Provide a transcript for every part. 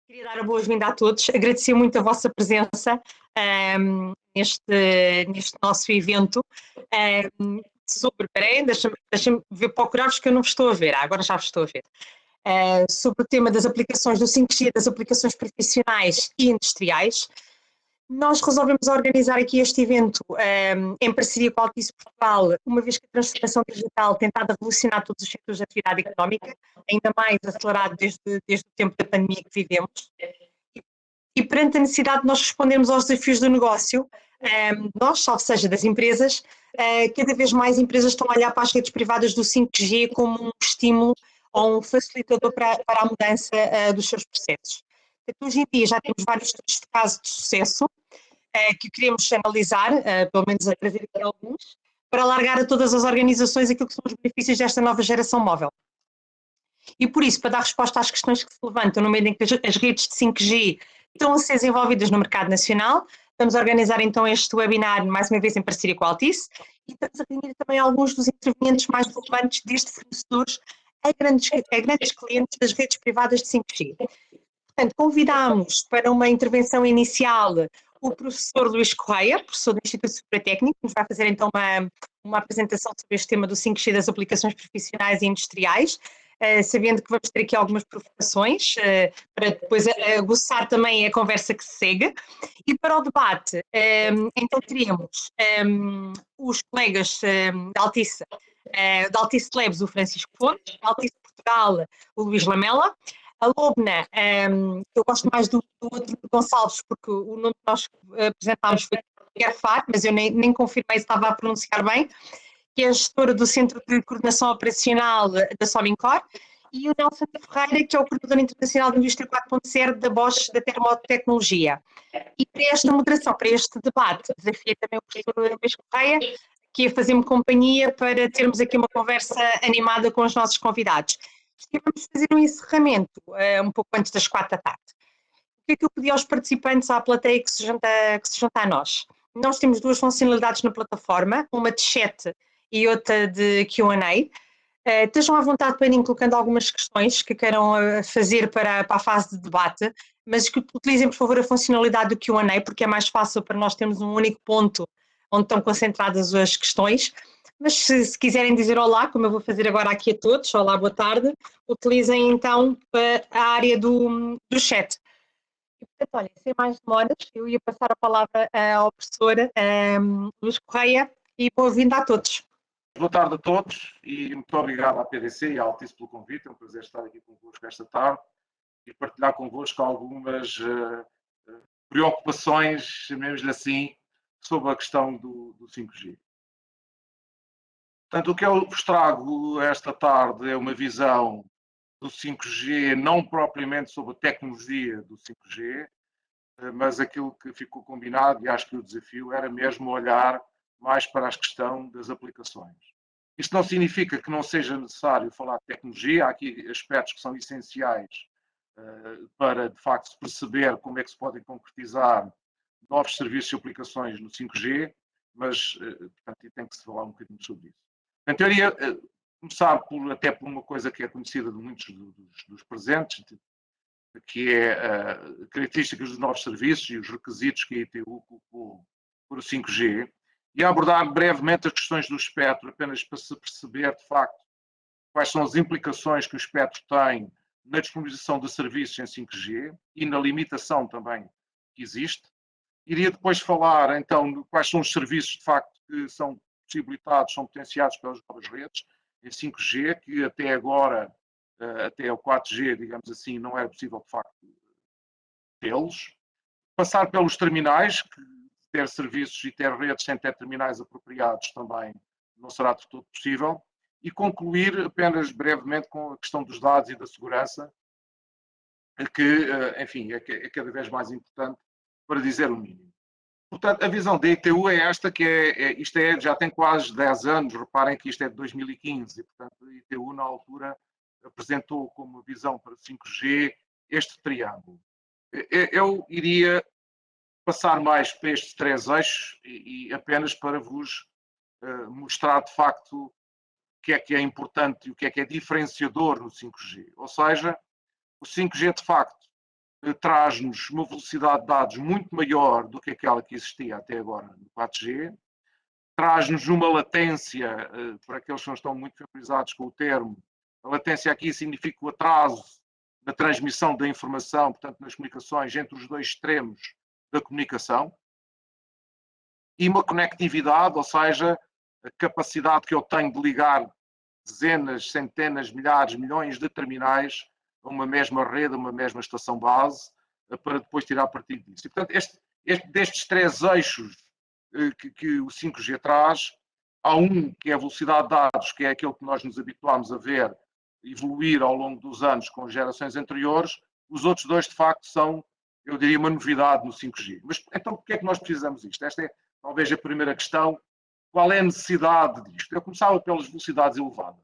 Queria dar a boas-vinda a todos, agradecer muito a vossa presença neste nosso evento peraí, deixa-me ver, procurar-vos que eu não vos estou a ver, agora já vos estou a ver, sobre o tema das aplicações do 5G, das aplicações profissionais e industriais. Nós resolvemos organizar aqui este evento em parceria com a Altice Portugal, uma vez que a transformação digital tem estado a revolucionar todos os setores de atividade económica, ainda mais acelerado desde o tempo da pandemia que vivemos. E perante a necessidade de nós respondermos aos desafios do negócio, nós, salvo seja das empresas, cada vez mais empresas estão a olhar para as redes privadas do 5G como um estímulo ou um facilitador para a mudança dos seus processos. Então, hoje em dia já temos vários estudos de caso de sucesso que queremos analisar, pelo menos a trazer aqui alguns, para alargar a todas as organizações aquilo que são os benefícios desta nova geração móvel. E por isso, para dar resposta às questões que se levantam no meio em que as redes de 5G estão a ser desenvolvidas no mercado nacional, estamos a organizar então este webinar, mais uma vez em parceria com a Altice, e estamos a reunir também alguns dos intervenientes mais relevantes desde fornecedores a grandes clientes das redes privadas de 5G. Portanto, convidámos para uma intervenção inicial o professor Luís Correia, professor do Instituto Superior Técnico, que nos vai fazer então uma apresentação sobre este tema do 5G das aplicações profissionais e industriais, sabendo que vamos ter aqui algumas provocações, para depois aguçar também a conversa que se segue. E para o debate, então teríamos os colegas da Altice Labs, o Francisco Fontes, da Altice Portugal, o Luís Lamela, a Lobna, que eu gosto mais do outro Gonçalves, porque o nome que nós apresentámos foi Gerfar, mas eu nem confirmei se estava a pronunciar bem, que é a gestora do Centro de Coordenação Operacional da Somincor, e o Nelson Ferreira, que é o coordenador internacional da Indústria 4.0 da Bosch da Termotecnologia. E para esta moderação, para este debate, desafiei também o professor Luís Correia, que ia fazer-me companhia para termos aqui uma conversa animada com os nossos convidados. E vamos fazer um encerramento um pouco antes das 4 da tarde. O que é que eu pedi aos participantes, à plateia que se junta a nós? Nós temos duas funcionalidades na plataforma, uma de chat e outra de Q&A. Estejam à vontade para irem colocando algumas questões que queiram fazer para a fase de debate, mas que utilizem, por favor, a funcionalidade do Q&A, porque é mais fácil para nós termos um único ponto onde estão concentradas as questões. Mas se quiserem dizer olá, como eu vou fazer agora aqui a todos, olá, boa tarde, utilizem então a área do chat. E, portanto, olha, sem mais demoras, eu ia passar a palavra ao professor Luís Correia e boa-vinda a todos. Boa tarde a todos e muito obrigado à PDC e à Altice pelo convite. É um prazer estar aqui convosco esta tarde e partilhar convosco algumas preocupações, chamemos-lhe assim, sobre a questão do 5G. Portanto, o que eu vos trago esta tarde é uma visão do 5G, não propriamente sobre a tecnologia do 5G, mas aquilo que ficou combinado, e acho que o desafio era mesmo olhar mais para a questão das aplicações. Isto não significa que não seja necessário falar de tecnologia, há aqui aspectos que são essenciais para, de facto, se perceber como é que se podem concretizar novos serviços e aplicações no 5G, mas, portanto, tem que se falar um bocadinho sobre isso. Portanto, eu iria começar até por uma coisa que é conhecida de muitos dos presentes, que é características dos novos serviços e os requisitos que a ITU colocou para o 5G, e abordar brevemente as questões do espectro, apenas para se perceber, de facto, quais são as implicações que o espectro tem na disponibilização de serviços em 5G e na limitação também que existe. Iria depois falar, então, de quais são os serviços, de facto, que são possibilitados, são potenciados pelas novas redes em 5G, que até agora, até o 4G, digamos assim, não era possível, de facto, tê-los. Passar pelos terminais, que ter serviços e ter redes sem ter terminais apropriados também não será de todo possível. E concluir apenas brevemente com a questão dos dados e da segurança, que, enfim, é cada vez mais importante, para dizer o mínimo. Portanto, a visão da ITU é esta, que isto já tem quase 10 anos, reparem que isto é de 2015, e, portanto, a ITU, na altura, apresentou como visão para 5G este triângulo. Eu iria passar mais para estes três eixos e apenas para vos mostrar, de facto, o que é importante e o que é diferenciador no 5G. Ou seja, o 5G, de facto, traz-nos uma velocidade de dados muito maior do que aquela que existia até agora no 4G, traz-nos uma latência, para aqueles que não estão muito familiarizados com o termo, a latência aqui significa o atraso na transmissão da informação, portanto, nas comunicações entre os dois extremos da comunicação, e uma conectividade, ou seja, a capacidade que eu tenho de ligar dezenas, centenas, milhares, milhões de terminais a uma mesma rede, a uma mesma estação base, para depois tirar partido disso. E, portanto, destes três eixos que o 5G traz, há um que é a velocidade de dados, que é aquele que nós nos habituámos a ver evoluir ao longo dos anos com gerações anteriores. Os outros dois, de facto, são, eu diria, uma novidade no 5G. Mas, então, porquê é que nós precisamos disto? Esta é, talvez, a primeira questão. Qual é a necessidade disto? Eu começava pelas velocidades elevadas.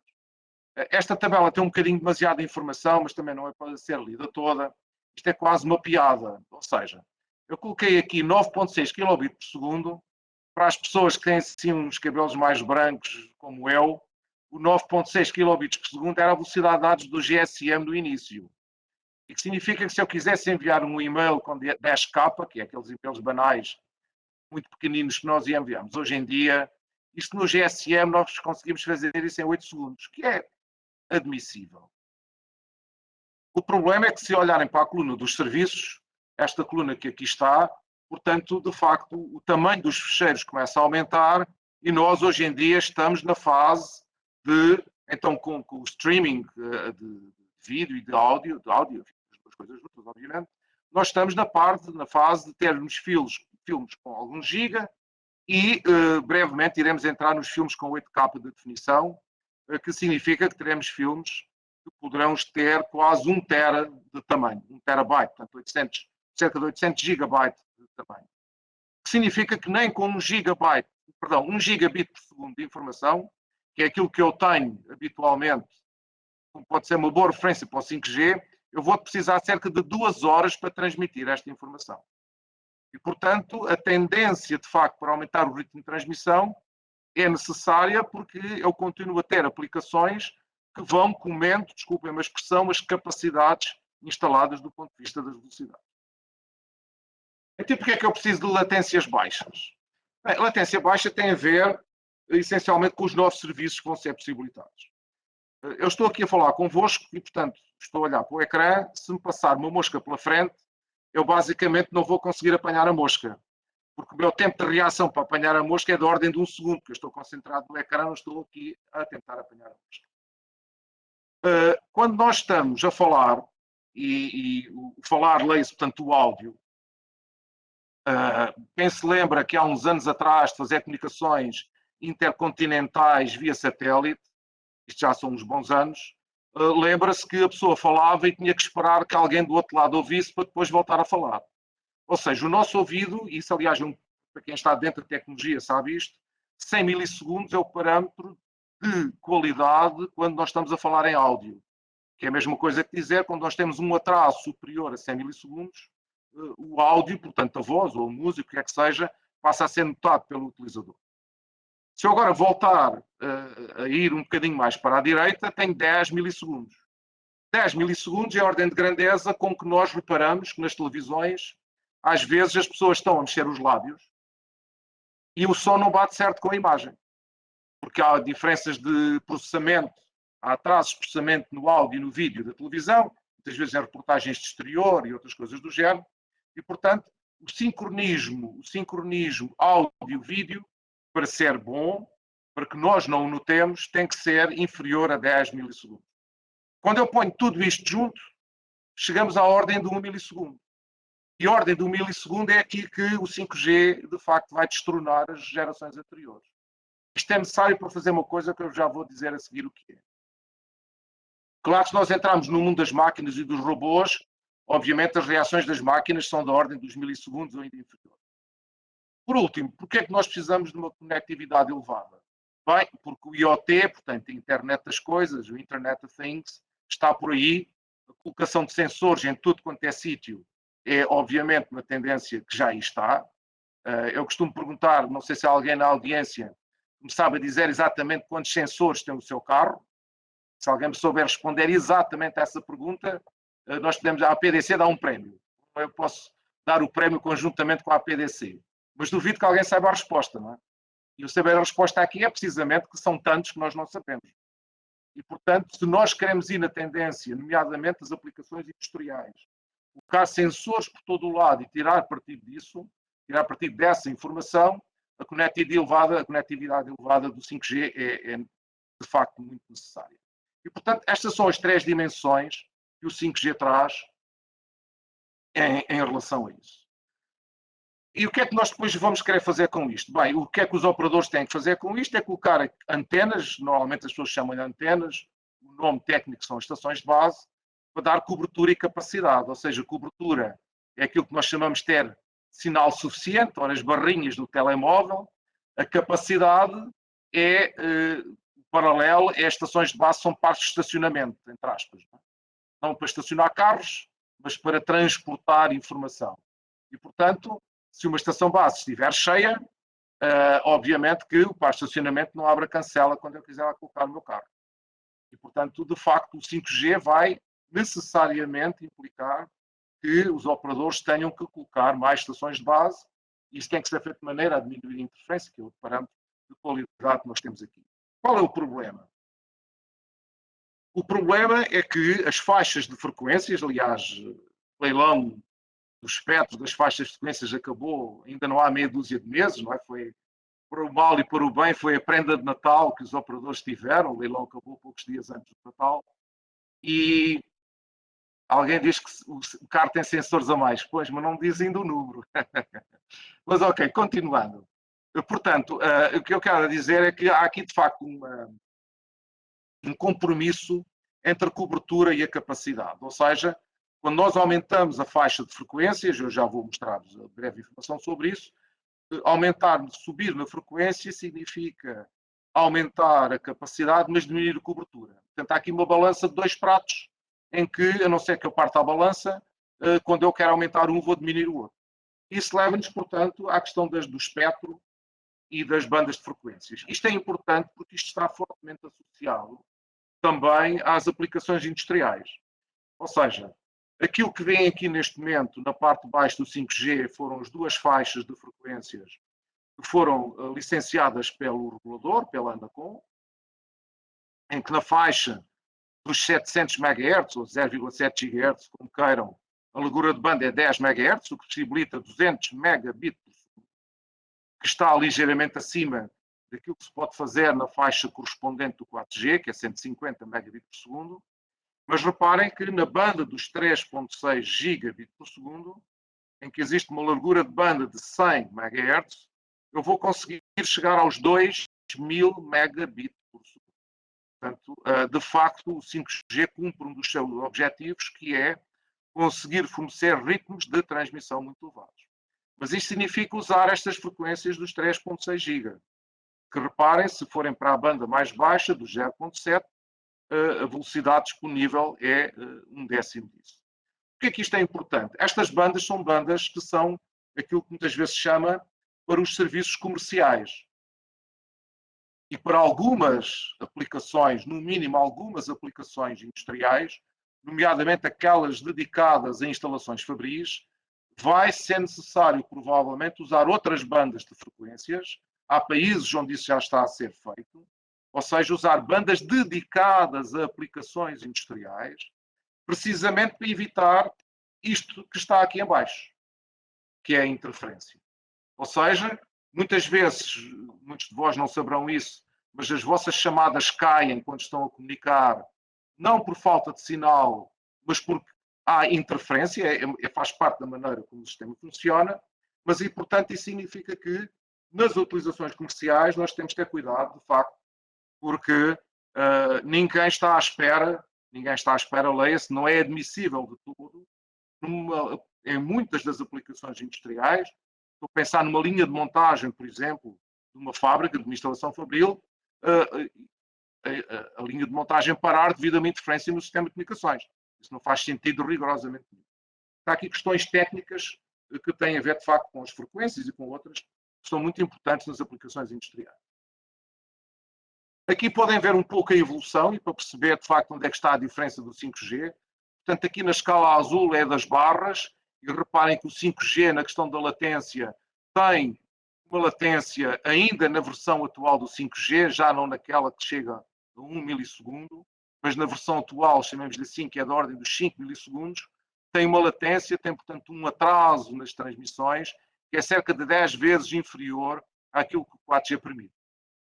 Esta tabela tem um bocadinho demasiada informação, mas também não é para ser lida toda. Isto é quase uma piada. Ou seja, eu coloquei aqui 9.6 kbit por segundo. Para as pessoas que têm assim uns cabelos mais brancos, como eu, o 9.6 kbits por segundo era a velocidade de dados do GSM do início. E que significa que se eu quisesse enviar um e-mail com 10K, que é aqueles e-mails banais, muito pequeninos que nós enviamos hoje em dia, isto no GSM nós conseguimos fazer isso em 8 segundos, que é admissível. O problema é que, se olharem para a coluna dos serviços, esta coluna que aqui está, portanto, de facto, o tamanho dos ficheiros começa a aumentar e nós, hoje em dia, estamos na fase de, então, com o streaming de vídeo e de áudio, as duas coisas juntas, obviamente, nós estamos na fase de termos filmes com alguns giga e, brevemente, iremos entrar nos filmes com 8K de definição, que significa que teremos filmes que poderão ter quase 1 tera de tamanho, 1 terabyte, portanto, cerca de 800 gigabytes de tamanho. Que significa que nem com 1 gigabit por segundo de informação, que é aquilo que eu tenho habitualmente, como pode ser uma boa referência para o 5G, eu vou precisar cerca de 2 horas para transmitir esta informação. E, portanto, a tendência, de facto, para aumentar o ritmo de transmissão é necessária, porque eu continuo a ter aplicações que vão comendo, desculpem a expressão, as capacidades instaladas do ponto de vista das velocidades. Então, porquê é que eu preciso de latências baixas? Bem, a latência baixa tem a ver, essencialmente, com os novos serviços que vão ser possibilitados. Eu estou aqui a falar convosco e, portanto, estou a olhar para o ecrã. Se me passar uma mosca pela frente, eu basicamente não vou conseguir apanhar a mosca, porque o meu tempo de reação para apanhar a mosca é de ordem de 1 segundo, porque eu estou concentrado no ecrã, não estou aqui a tentar apanhar a mosca. Quando nós estamos a falar, e o falar lê-se, portanto, o áudio, quem se lembra que há uns anos atrás de fazer comunicações intercontinentais via satélite, isto já são uns bons anos, lembra-se que a pessoa falava e tinha que esperar que alguém do outro lado ouvisse para depois voltar a falar. Ou seja, o nosso ouvido, e isso aliás, para quem está dentro da tecnologia sabe isto, 100 milissegundos é o parâmetro de qualidade quando nós estamos a falar em áudio. Que é a mesma coisa que dizer, quando nós temos um atraso superior a 100 milissegundos, o áudio, portanto a voz ou a música, o que é que seja, passa a ser notado pelo utilizador. Se eu agora voltar a ir um bocadinho mais para a direita, tenho 10 milissegundos. 10 milissegundos é a ordem de grandeza com que nós reparamos que nas televisões, às vezes as pessoas estão a mexer os lábios e o som não bate certo com a imagem. Porque há diferenças de processamento, há atrasos de processamento no áudio e no vídeo da televisão, muitas vezes em reportagens de exterior e outras coisas do género, e, portanto, o sincronismo áudio-vídeo, para ser bom, para que nós não o notemos, tem que ser inferior a 10 milissegundos. Quando eu ponho tudo isto junto, chegamos à ordem de 1 milissegundo. E a ordem de 1 milissegundo é aqui que o 5G, de facto, vai destronar as gerações anteriores. Isto é necessário para fazer uma coisa que eu já vou dizer a seguir o que é. Claro que se nós entrarmos no mundo das máquinas e dos robôs, obviamente as reações das máquinas são da ordem dos milissegundos ou ainda inferior. Por último, porquê é que nós precisamos de uma conectividade elevada? Bem, porque o IoT, portanto, a Internet das Coisas, o Internet of Things, está por aí. A colocação de sensores em tudo quanto é sítio é, obviamente, uma tendência que já aí está. Eu costumo perguntar, não sei se há alguém na audiência que me sabe dizer exatamente quantos sensores tem o seu carro. Se alguém me souber responder exatamente a essa pergunta, nós podemos, a PDC dá um prémio. eu posso dar o prémio conjuntamente com a APDC. Mas duvido que alguém saiba a resposta, não é? E o saber a resposta aqui é precisamente que são tantos que nós não sabemos. E, portanto, se nós queremos ir na tendência, nomeadamente as aplicações industriais, colocar sensores por todo o lado e tirar partido disso, tirar partido dessa informação, a conectividade elevada do 5G é de facto muito necessária. E, portanto, estas são as 3 dimensões que o 5G traz em relação a isso. E o que é que nós depois vamos querer fazer com isto? Bem, o que é que os operadores têm que fazer com isto é colocar antenas, normalmente as pessoas chamam de antenas, o nome técnico são estações de base, para dar cobertura e capacidade, ou seja, cobertura é aquilo que nós chamamos de ter sinal suficiente, ou as barrinhas do telemóvel, a capacidade é paralelo, as estações de base são partes de estacionamento, entre aspas, não para estacionar carros, mas para transportar informação. E, portanto, se uma estação base estiver cheia, obviamente que o parque de estacionamento não abre a cancela quando eu quiser lá colocar o meu carro. E, portanto, de facto, o 5G vai necessariamente implicar que os operadores tenham que colocar mais estações de base. Isso tem que ser feito de maneira a diminuir a interferência, que é o parâmetro de qualidade que nós temos aqui. Qual é o problema? O problema é que as faixas de frequências, aliás, o leilão dos espectros das faixas de frequências acabou, ainda não há meia dúzia de meses, não é? Foi para o mal e para o bem, foi a prenda de Natal que os operadores tiveram, o leilão acabou poucos dias antes do Natal, e alguém diz que o carro tem sensores a mais, pois, mas não diz ainda o número. Mas ok, continuando. Portanto, o que eu quero dizer é que há aqui de facto um compromisso entre a cobertura e a capacidade, ou seja, quando nós aumentamos a faixa de frequências, eu já vou mostrar-vos a breve informação sobre isso, subir na frequência significa aumentar a capacidade, mas diminuir a cobertura. Portanto, há aqui uma balança de 2 pratos, em que, a não ser que eu parta a balança, quando eu quero aumentar um, vou diminuir o outro. Isso leva-nos, portanto, à questão do espectro e das bandas de frequências. Isto é importante porque isto está fortemente associado também às aplicações industriais. Ou seja, aquilo que vem aqui neste momento, na parte de baixo do 5G, foram as 2 faixas de frequências que foram licenciadas pelo regulador, pela Anacom, em que na faixa dos 700 MHz, ou 0,7 GHz, como queiram, a largura de banda é 10 MHz, o que possibilita 200 megabits por segundo, que está ligeiramente acima daquilo que se pode fazer na faixa correspondente do 4G, que é 150 megabits por segundo. Mas reparem que na banda dos 3.6 gigabits por segundo, em que existe uma largura de banda de 100 MHz, eu vou conseguir chegar aos 2000 megabits por segundo. Portanto, de facto, o 5G cumpre um dos seus objetivos, que é conseguir fornecer ritmos de transmissão muito elevados. Mas isto significa usar estas frequências dos 3.6 GB, que reparem, se forem para a banda mais baixa, do 0.7, a velocidade disponível é 1/10 disso. Por que é que isto é importante? Estas bandas são bandas que são aquilo que muitas vezes se chama para os serviços comerciais. E para algumas aplicações, no mínimo algumas aplicações industriais, nomeadamente aquelas dedicadas a instalações fabris, vai ser necessário provavelmente usar outras bandas de frequências. Há países onde isso já está a ser feito, ou seja, usar bandas dedicadas a aplicações industriais, precisamente para evitar isto que está aqui em baixo, que é a interferência. Ou seja, muitas vezes, muitos de vós não saberão isso, mas as vossas chamadas caem quando estão a comunicar, não por falta de sinal, mas porque há interferência, faz parte da maneira como o sistema funciona, mas e, portanto, isso significa que nas utilizações comerciais nós temos que ter cuidado, de facto, porque ninguém está à espera, leia-se, não é admissível de tudo, em muitas das aplicações industriais, estou a pensar numa linha de montagem, por exemplo, de uma fábrica, de uma instalação fabril, a linha de montagem parar devido a uma interferência no sistema de comunicações. Isso não faz sentido rigorosamente nenhum. Há aqui questões técnicas que têm a ver, de facto, com as frequências e com outras, que são muito importantes nas aplicações industriais. Aqui podem ver um pouco a evolução e para perceber, de facto, onde é que está a diferença do 5G. Portanto, aqui na escala azul é das barras e reparem que o 5G, na questão da latência, tem uma latência ainda na versão atual do 5G, já não naquela que chega a 1 milissegundo, mas na versão atual, chamemos-lhe assim, que é da ordem dos 5 milissegundos, tem uma latência, tem, portanto, um atraso nas transmissões, que é cerca de 10 vezes inferior àquilo que o 4G permite.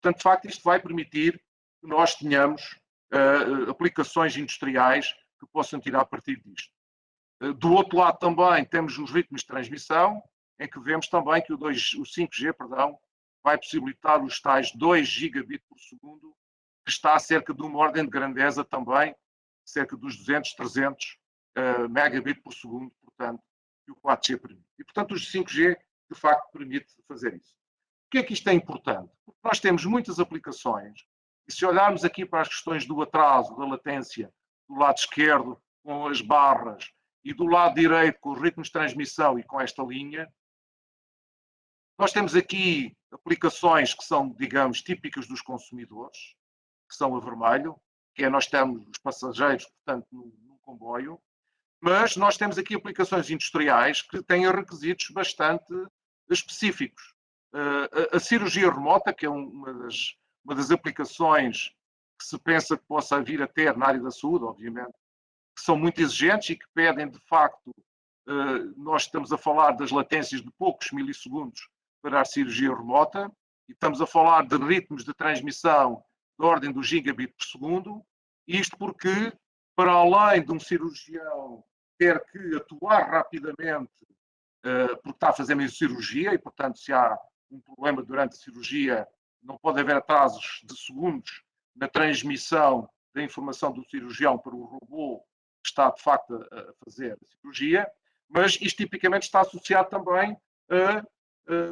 Portanto, de facto, isto vai permitir que nós tenhamos aplicações industriais que possam tirar partido disto. Do outro lado também temos os ritmos de transmissão, em que vemos também que o 5G vai possibilitar os tais 2 gigabit por segundo, que está a cerca de uma ordem de grandeza também, cerca dos 200, 300 megabit por segundo, portanto, que o 4G permite. E, portanto, o 5G, de facto, permite fazer isso. Porquê é que isto é importante? Porque nós temos muitas aplicações, e se olharmos aqui para as questões do atraso, da latência, do lado esquerdo, com as barras, e do lado direito, com os ritmos de transmissão e com esta linha, nós temos aqui aplicações que são, digamos, típicas dos consumidores, que são a vermelho, que é nós temos os passageiros, portanto, no comboio, mas nós temos aqui aplicações industriais que têm requisitos bastante específicos. A cirurgia remota, que é uma das aplicações que se pensa que possa vir a ter na área da saúde, obviamente, que são muito exigentes e que pedem, de facto, nós estamos a falar das latências de poucos milissegundos para a cirurgia remota, e estamos a falar de ritmos de transmissão da ordem do gigabit por segundo, isto porque, para além de um cirurgião ter que atuar rapidamente, porque está a fazer mesmo cirurgia, e, portanto, se há um problema durante a cirurgia, não pode haver atrasos de segundos na transmissão da informação do cirurgião para o robô que está, de facto, a fazer a cirurgia, mas isto tipicamente está associado também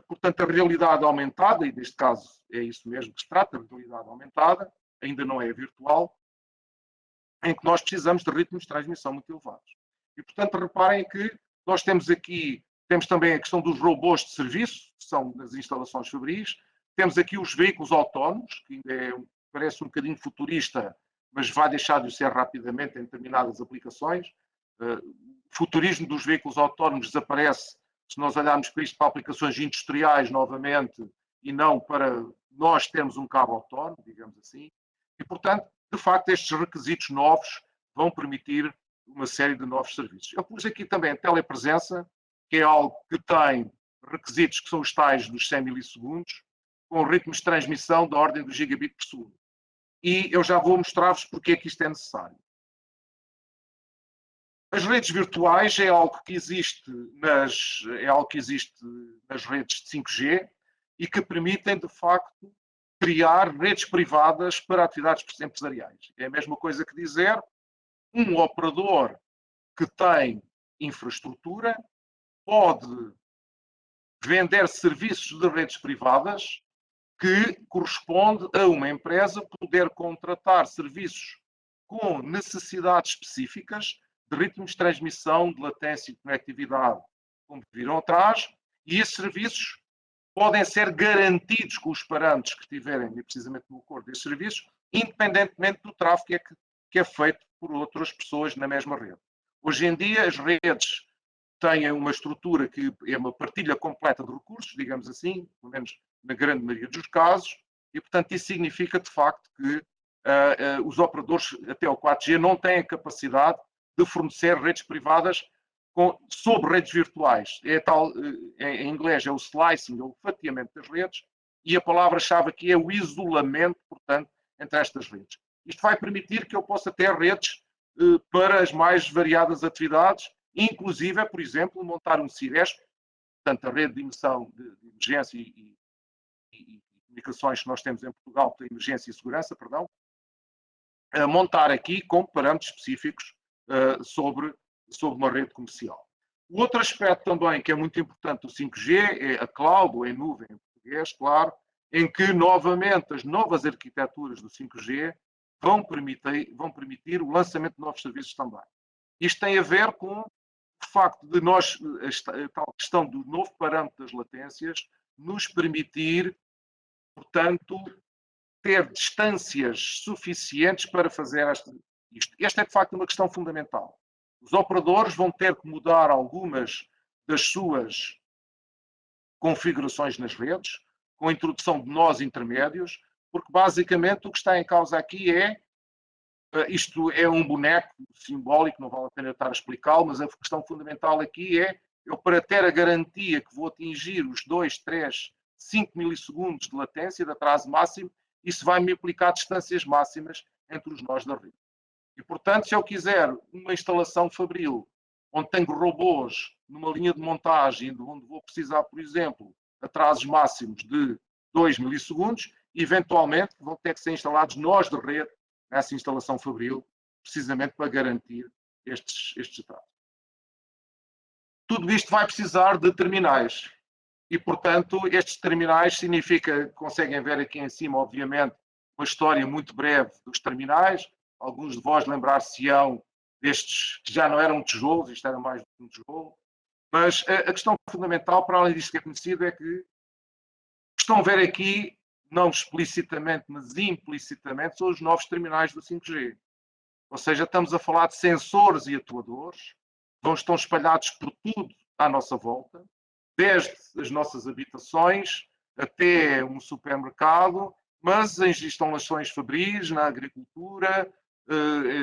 portanto, a realidade aumentada, e neste caso é isso mesmo que se trata, a realidade aumentada, ainda não é virtual, em que nós precisamos de ritmos de transmissão muito elevados. E, portanto, reparem que nós temos também a questão dos robôs de serviço, que são nas instalações fabris, temos aqui os veículos autónomos, que ainda parece um bocadinho futurista, mas vai deixar de ser rapidamente em determinadas aplicações. O futurismo dos veículos autónomos desaparece se nós olharmos para isto para aplicações industriais novamente e não para nós termos um cabo autónomo, digamos assim. E, portanto, de facto, estes requisitos novos vão permitir uma série de novos serviços. Eu pus aqui também a telepresença, que é algo que tem requisitos que são os tais dos 100 milissegundos, com ritmos de transmissão da ordem do gigabit por segundo. E eu já vou mostrar-vos porque é que isto é necessário. As redes virtuais é algo que existe nas redes de 5G e que permitem, de facto, criar redes privadas para atividades empresariais. É a mesma coisa que dizer um operador que tem infraestrutura pode vender serviços de redes privadas que corresponde a uma empresa poder contratar serviços com necessidades específicas de ritmos de transmissão, de latência e de conectividade, como viram atrás, e esses serviços podem ser garantidos com os parâmetros que tiverem precisamente no acordo desses serviços, independentemente do tráfego que é feito por outras pessoas na mesma rede. Hoje em dia, as redes têm uma estrutura que é uma partilha completa de recursos, digamos assim, pelo menos na grande maioria dos casos, e, portanto, isso significa, de facto, que os operadores, até o 4G, não têm a capacidade de fornecer redes privadas sobre redes virtuais. Em inglês é o slicing, o fatiamento das redes, e a palavra-chave aqui é o isolamento, portanto, entre estas redes. Isto vai permitir que eu possa ter redes para as mais variadas atividades, inclusive, por exemplo, montar um CIRESP, portanto, a rede de emissão de emergência e comunicações que nós temos em Portugal para emergência e segurança, a montar aqui com parâmetros específicos sobre uma rede comercial. O outro aspecto também que é muito importante do 5G é a cloud, ou em nuvem em português, claro, em que novamente as novas arquiteturas do 5G vão permitir o lançamento de novos serviços também. Isto tem a ver com o facto de nós, a tal questão do novo parâmetro das latências, nos permitir, portanto, ter distâncias suficientes para fazer isto. Esta é, de facto, uma questão fundamental. Os operadores vão ter que mudar algumas das suas configurações nas redes, com a introdução de nós intermédios, porque basicamente o que está em causa aqui é, isto é um boneco simbólico, não vale a pena estar a explicá-lo, mas a questão fundamental aqui é, eu para ter a garantia que vou atingir os 2, 3, 5 milissegundos de latência, de atraso máximo, isso vai-me aplicar distâncias máximas entre os nós da rede. E, portanto, se eu quiser uma instalação fabril, onde tenho robôs numa linha de montagem, onde vou precisar, por exemplo, atrasos máximos de 2 milissegundos, eventualmente vão ter que ser instalados nós de rede nessa instalação fabril, precisamente para garantir estes atrasos. Tudo isto vai precisar de terminais. E, portanto, estes terminais significa, conseguem ver aqui em cima, obviamente, uma história muito breve dos terminais. Alguns de vós lembrar-se-ão destes que já não eram tijolos, isto era mais do que um tijolo. Mas a questão fundamental, para além disto que é conhecido, é que estão a ver aqui, não explicitamente, mas implicitamente, são os novos terminais do 5G. Ou seja, estamos a falar de sensores e atuadores, que estão espalhados por tudo à nossa volta, desde as nossas habitações até um supermercado, mas em instalações fabris, na agricultura,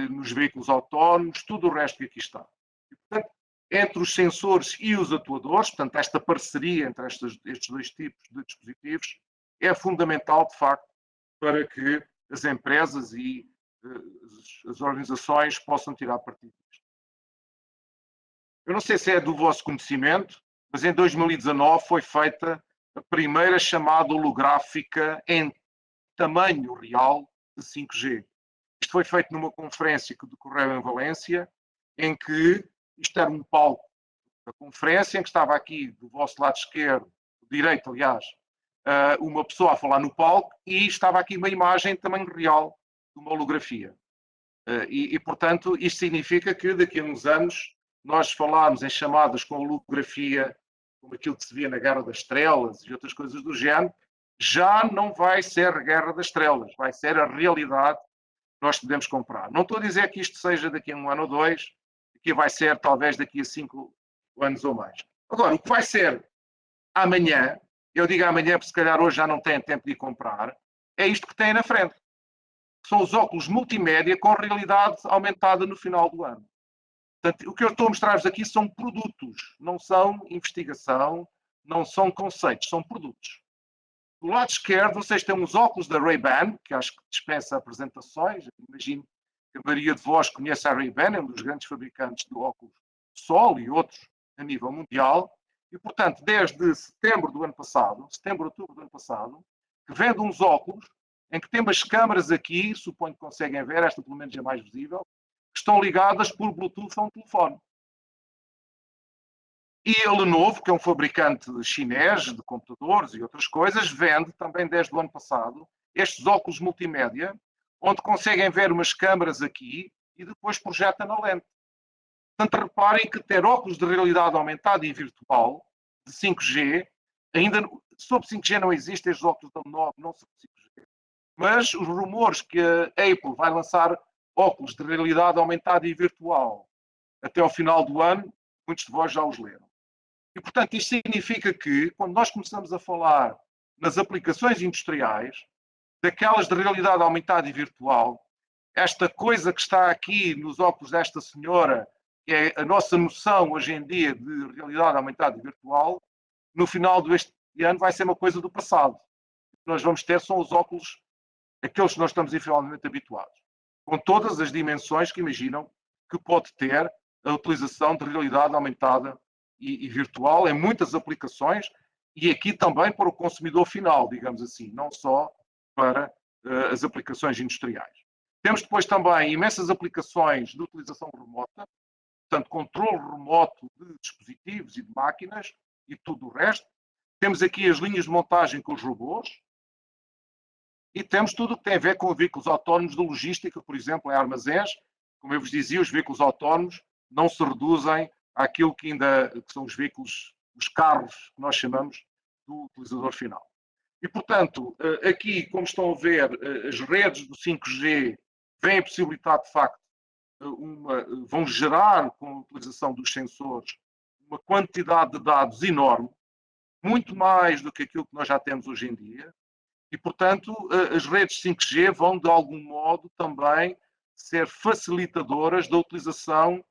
nos veículos autónomos, tudo o resto que aqui está. E, portanto, entre os sensores e os atuadores, portanto, esta parceria entre estes dois tipos de dispositivos é fundamental, de facto, para que as empresas e as organizações possam tirar partido disto. Eu não sei se é do vosso conhecimento, mas em 2019 foi feita a primeira chamada holográfica em tamanho real de 5G. Isto foi feito numa conferência que decorreu em Valência, em que isto era um palco da conferência, em que estava aqui do vosso lado esquerdo, direito, aliás, uma pessoa a falar no palco e estava aqui uma imagem em tamanho real de uma holografia. E, portanto, isto significa que daqui a uns anos nós falarmos em chamadas com holografia, como aquilo que se via na Guerra das Estrelas e outras coisas do género, já não vai ser a Guerra das Estrelas, vai ser a realidade que nós podemos comprar. Não estou a dizer que isto seja daqui a um ano ou dois, que vai ser talvez daqui a 5 anos ou mais. Agora, o que vai ser amanhã, eu digo amanhã porque se calhar hoje já não têm tempo de ir comprar, é isto que têm na frente. São os óculos multimédia com realidade aumentada no final do ano. Portanto, o que eu estou a mostrar-vos aqui são produtos, não são investigação, não são conceitos, são produtos. Do lado esquerdo, vocês têm uns óculos da Ray-Ban, que acho que dispensa apresentações. Imagino que a maioria de vós conhece a Ray-Ban, é um dos grandes fabricantes de óculos de sol e outros a nível mundial. E, portanto, desde setembro do ano passado, outubro do ano passado, que vende uns óculos em que tem umas câmaras aqui, suponho que conseguem ver, esta pelo menos é mais visível, que estão ligadas por Bluetooth a um telefone. E a Lenovo, que é um fabricante chinês de computadores e outras coisas, vende também desde o ano passado estes óculos multimédia, onde conseguem ver umas câmaras aqui e depois projeta na lente. Portanto, reparem que ter óculos de realidade aumentada e virtual de 5G, ainda sobre 5G não existe, estes óculos da Lenovo não são 5G, mas os rumores que a Apple vai lançar óculos de realidade aumentada e virtual até ao final do ano, muitos de vós já os leram. E, portanto, isto significa que, quando nós começamos a falar nas aplicações industriais, daquelas de realidade aumentada e virtual, esta coisa que está aqui nos óculos desta senhora, que é a nossa noção hoje em dia de realidade aumentada e virtual, no final deste ano vai ser uma coisa do passado. O que nós vamos ter são os óculos, aqueles que nós estamos infelizmente habituados, com todas as dimensões que imaginam que pode ter a utilização de realidade aumentada e virtual em muitas aplicações e aqui também para o consumidor final, digamos assim, não só para as aplicações industriais. Temos depois também imensas aplicações de utilização remota, portanto, controle remoto de dispositivos e de máquinas e tudo o resto. Temos aqui as linhas de montagem com os robôs e temos tudo o que tem a ver com veículos autónomos de logística, por exemplo, em armazéns. Como eu vos dizia, os veículos autónomos não se reduzem àquilo que ainda que são os veículos, os carros que nós chamamos do utilizador final. E, portanto, aqui, como estão a ver, as redes do 5G vêm a possibilitar, de facto, vão gerar, com a utilização dos sensores, uma quantidade de dados enorme, muito mais do que aquilo que nós já temos hoje em dia, e, portanto, as redes 5G vão, de algum modo, também ser facilitadoras da utilização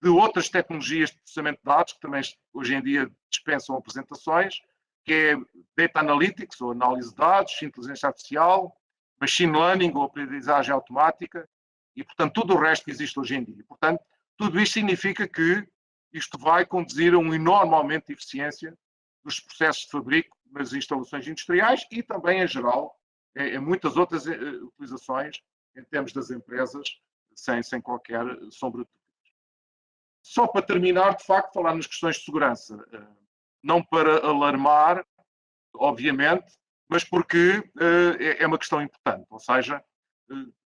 de outras tecnologias de processamento de dados, que também hoje em dia dispensam apresentações, que é Data Analytics, ou análise de dados, inteligência artificial, Machine Learning, ou aprendizagem automática, e, portanto, tudo o resto que existe hoje em dia. Portanto, tudo isto significa que isto vai conduzir a um enorme aumento de eficiência dos processos de fabrico nas instalações industriais e também, em geral, em muitas outras utilizações em termos das empresas, sem qualquer sombra de dúvidas. Só para terminar, de facto, falar nas questões de segurança. Não para alarmar, obviamente, mas porque é uma questão importante. Ou seja,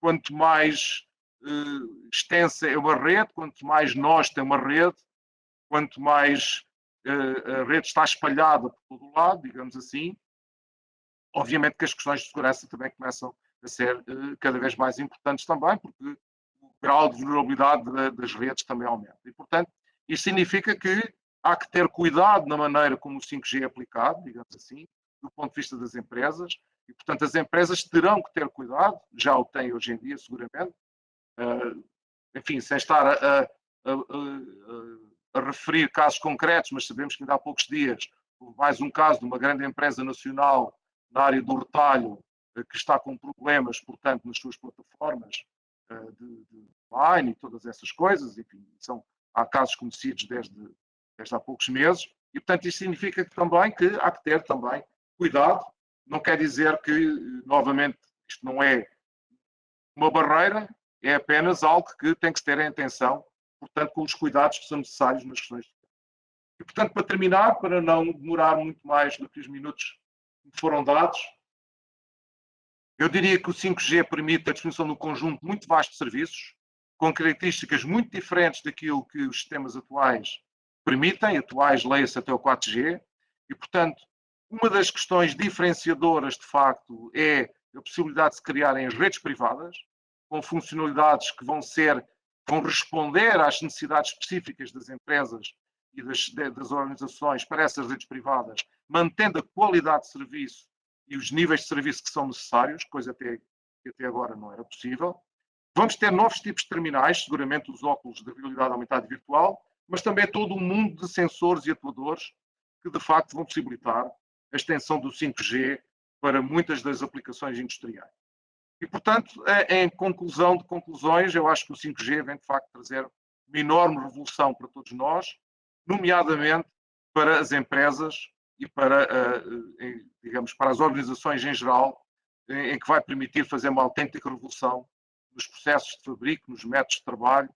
quanto mais extensa é uma rede, quanto mais nós tem uma rede, quanto mais a rede está espalhada por todo o lado, digamos assim, obviamente que as questões de segurança também começam a ser cada vez mais importantes também, porque o grau de vulnerabilidade das redes também aumenta. E, portanto, isso significa que há que ter cuidado na maneira como o 5G é aplicado, digamos assim, do ponto de vista das empresas, e, portanto, as empresas terão que ter cuidado, já o têm hoje em dia, seguramente, enfim, sem estar a referir casos concretos, mas sabemos que ainda há poucos dias houve mais um caso de uma grande empresa nacional na área do retalho que está com problemas, portanto, nas suas plataformas de online e todas essas coisas, enfim, há casos conhecidos desde há poucos meses, e, portanto, isso significa também que há que ter também cuidado. Não quer dizer que, novamente, isto não é uma barreira, é apenas algo que tem que se ter em atenção, portanto, com os cuidados que são necessários nas questões. E, portanto, para terminar, para não demorar muito mais do que os minutos que me foram dados, eu diria que o 5G permite a definição de um conjunto muito vasto de serviços, com características muito diferentes daquilo que os sistemas atuais permitem, atuais leia-se até o 4G, e, portanto, uma das questões diferenciadoras, de facto, é a possibilidade de se criarem as redes privadas, com funcionalidades que vão responder às necessidades específicas das empresas e das organizações para essas redes privadas, mantendo a qualidade de serviço e os níveis de serviço que são necessários, coisa que até agora não era possível. Vamos ter novos tipos de terminais, seguramente os óculos de realidade aumentada e virtual, mas também todo um mundo de sensores e atuadores que, de facto, vão possibilitar a extensão do 5G para muitas das aplicações industriais. E, portanto, em conclusão de conclusões, eu acho que o 5G vem, de facto, trazer uma enorme revolução para todos nós, nomeadamente para as empresas e para, digamos, para as organizações em geral, em que vai permitir fazer uma autêntica revolução nos processos de fabrico, nos métodos de trabalho,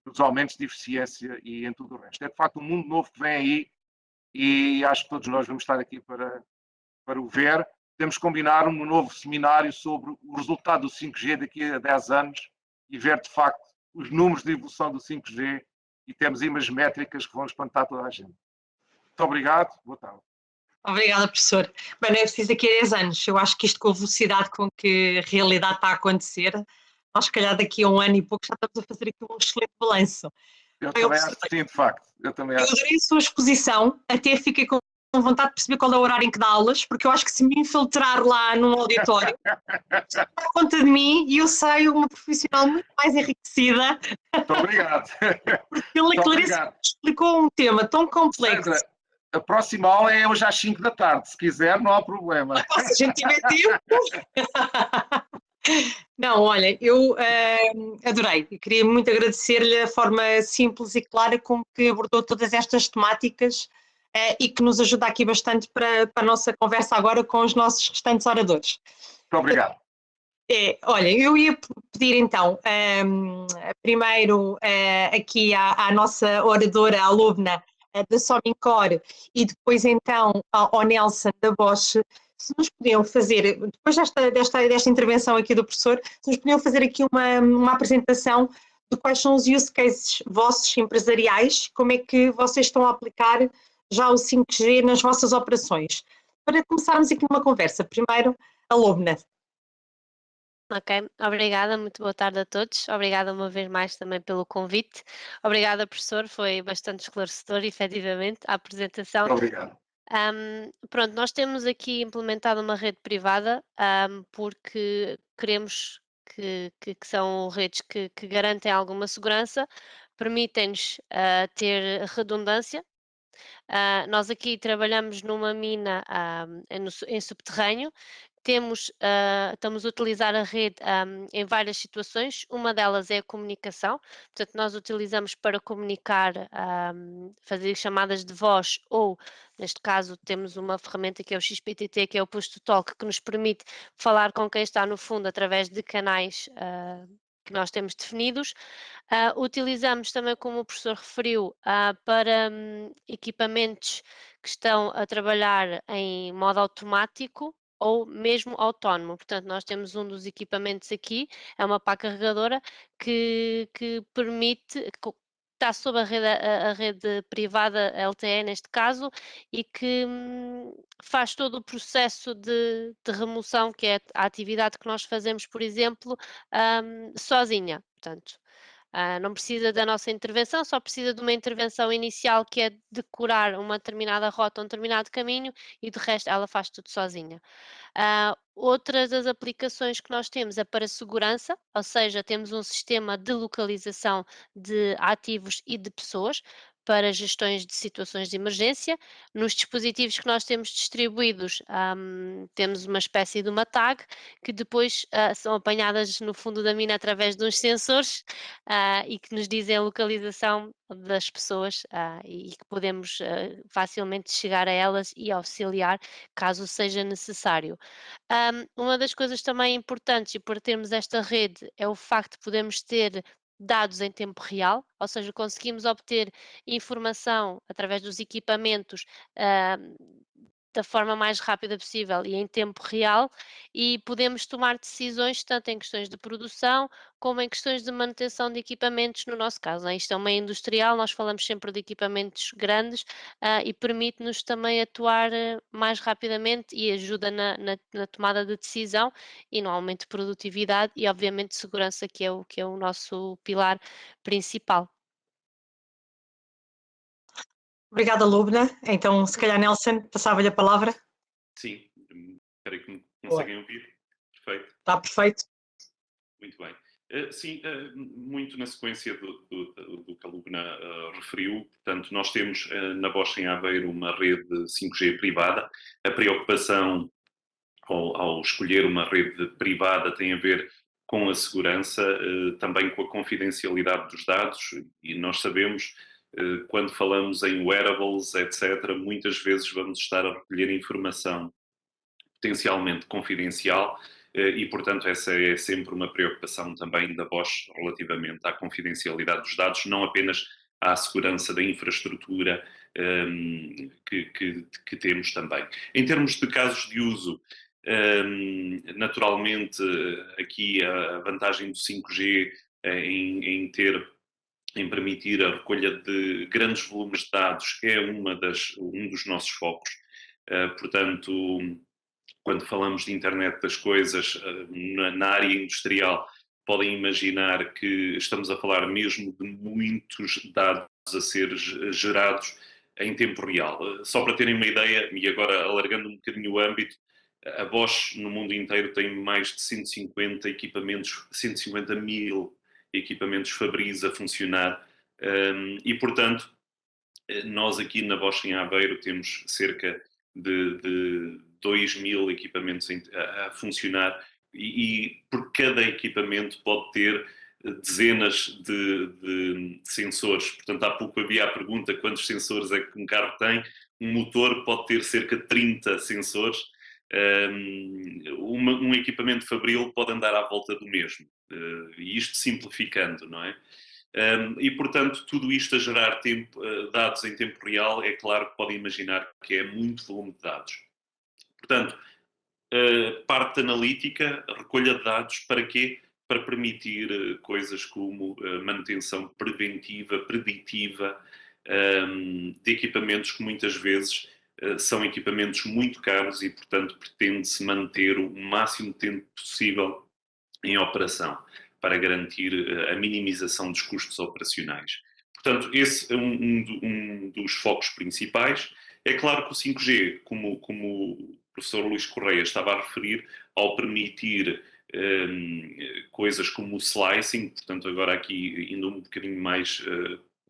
nos aumentos de eficiência e em tudo o resto. É, de facto, um mundo novo que vem aí e acho que todos nós vamos estar aqui para o ver. Temos que combinar um novo seminário sobre o resultado do 5G daqui a 10 anos e ver, de facto, os números de evolução do 5G e temos aí umas métricas que vão espantar toda a gente. Muito obrigado. Boa tarde. Obrigada, professor. Bem, não é preciso daqui a 10 anos. Eu acho que isto, com a velocidade com que a realidade está a acontecer, nós, se calhar, daqui a um ano e pouco já estamos a fazer aqui um excelente balanço. Eu também acho que sim, de facto. Eu adorei a sua exposição, até fiquei com vontade de perceber qual é o horário em que dá aulas, porque eu acho que se me infiltrar lá num auditório, já dá conta de mim e eu saio uma profissional muito mais enriquecida. Muito obrigado. Porque ele, Clarice, explicou um tema tão complexo. Sandra, a próxima aula é hoje às 5 da tarde, se quiser, não há problema. Se a gente tiver tempo. Não, olha, eu adorei. Eu queria muito agradecer-lhe a forma simples e clara com que abordou todas estas temáticas e que nos ajuda aqui bastante para a nossa conversa agora com os nossos restantes oradores. Muito obrigado. Olha, eu ia pedir então, primeiro aqui à nossa oradora, à alumna da Somincor, e depois então ao Nelson da Bosch, se nos podiam fazer, depois desta intervenção aqui do professor, se nos podiam fazer aqui uma apresentação de quais são os use cases vossos empresariais, como é que vocês estão a aplicar já o 5G nas vossas operações. Para começarmos aqui uma conversa, primeiro, alumna. Ok, obrigada, muito boa tarde a todos. Obrigada uma vez mais também pelo convite. Obrigada, professor, foi bastante esclarecedor, efetivamente, a apresentação. Muito obrigado. Pronto, nós temos aqui implementado uma rede privada, porque queremos que são redes que garantem alguma segurança, permitem-nos ter redundância. Nós aqui trabalhamos numa mina em subterrâneo, estamos a utilizar a rede em várias situações, uma delas é a comunicação, portanto, nós utilizamos para comunicar, fazer chamadas de voz ou, neste caso, temos uma ferramenta que é o XPTT, que é o Push to Talk, que nos permite falar com quem está no fundo através de canais que nós temos definidos. Utilizamos também, como o professor referiu, para equipamentos que estão a trabalhar em modo automático ou mesmo autónomo. Portanto, nós temos um dos equipamentos aqui, é uma pá carregadora que permite, está sob a rede privada LTE neste caso, e que faz todo o processo de remoção, que é a atividade que nós fazemos, por exemplo, sozinha. Portanto, não precisa da nossa intervenção, só precisa de uma intervenção inicial, que é decorar uma determinada rota, um determinado caminho, e de resto ela faz tudo sozinha. Outras das aplicações que nós temos é para segurança, ou seja, temos um sistema de localização de ativos e de pessoas para gestões de situações de emergência. Nos dispositivos que nós temos distribuídos, temos uma espécie de uma tag que depois são apanhadas no fundo da mina através de uns sensores e que nos dizem a localização das pessoas e que podemos facilmente chegar a elas e auxiliar caso seja necessário. Uma das coisas também importantes e por termos esta rede é o facto de podermos ter dados em tempo real, ou seja, conseguimos obter informação através dos equipamentos da forma mais rápida possível e em tempo real, e podemos tomar decisões tanto em questões de produção como em questões de manutenção de equipamentos, no nosso caso, né? Isto é uma industrial, nós falamos sempre de equipamentos grandes e permite-nos também atuar mais rapidamente e ajuda na tomada de decisão e no aumento de produtividade e, obviamente, segurança, que é o nosso pilar principal. Obrigada, Lubna. Então, se calhar, Nelson, passava-lhe a palavra. Sim, espero que me Boa. conseguem ouvir. Perfeito, Está perfeito. muito bem. Sim, muito na sequência do que a Lubna referiu, portanto, nós temos na Bosch em Aveiro uma rede 5G privada. A preocupação ao escolher uma rede privada tem a ver com a segurança, também com a confidencialidade dos dados, e nós sabemos, quando falamos em wearables, etc., muitas vezes vamos estar a recolher informação potencialmente confidencial e, portanto, essa é sempre uma preocupação também da Bosch relativamente à confidencialidade dos dados, não apenas à segurança da infraestrutura que temos também. Em termos de casos de uso, naturalmente, aqui a vantagem do 5G em permitir a recolha de grandes volumes de dados é um dos nossos focos. Portanto, quando falamos de internet das coisas na área industrial, podem imaginar que estamos a falar mesmo de muitos dados a ser gerados em tempo real. Só para terem uma ideia, e agora alargando um bocadinho o âmbito, a Bosch no mundo inteiro tem mais de 150 equipamentos, 150 mil equipamentos Fabris a funcionar e, portanto, nós aqui na Bosch em Aveiro temos cerca de 2.000 equipamentos a funcionar e por cada equipamento pode ter dezenas de sensores. Portanto, há pouco havia a pergunta quantos sensores é que um carro tem. Um motor pode ter cerca de 30 sensores. Um equipamento fabril pode andar à volta do mesmo. E isto simplificando, não é? E, portanto, tudo isto a gerar dados em tempo real, é claro que podem imaginar que é muito volume de dados. Portanto, parte analítica, recolha de dados, para quê? Para permitir coisas como manutenção preventiva, preditiva, de equipamentos que muitas vezes são equipamentos muito caros e, portanto, pretende-se manter o máximo tempo possível em operação, para garantir a minimização dos custos operacionais. Portanto, esse é um dos focos principais. É claro que o 5G, como o professor Luís Correia estava a referir, ao permitir coisas como o slicing, portanto agora aqui indo um bocadinho mais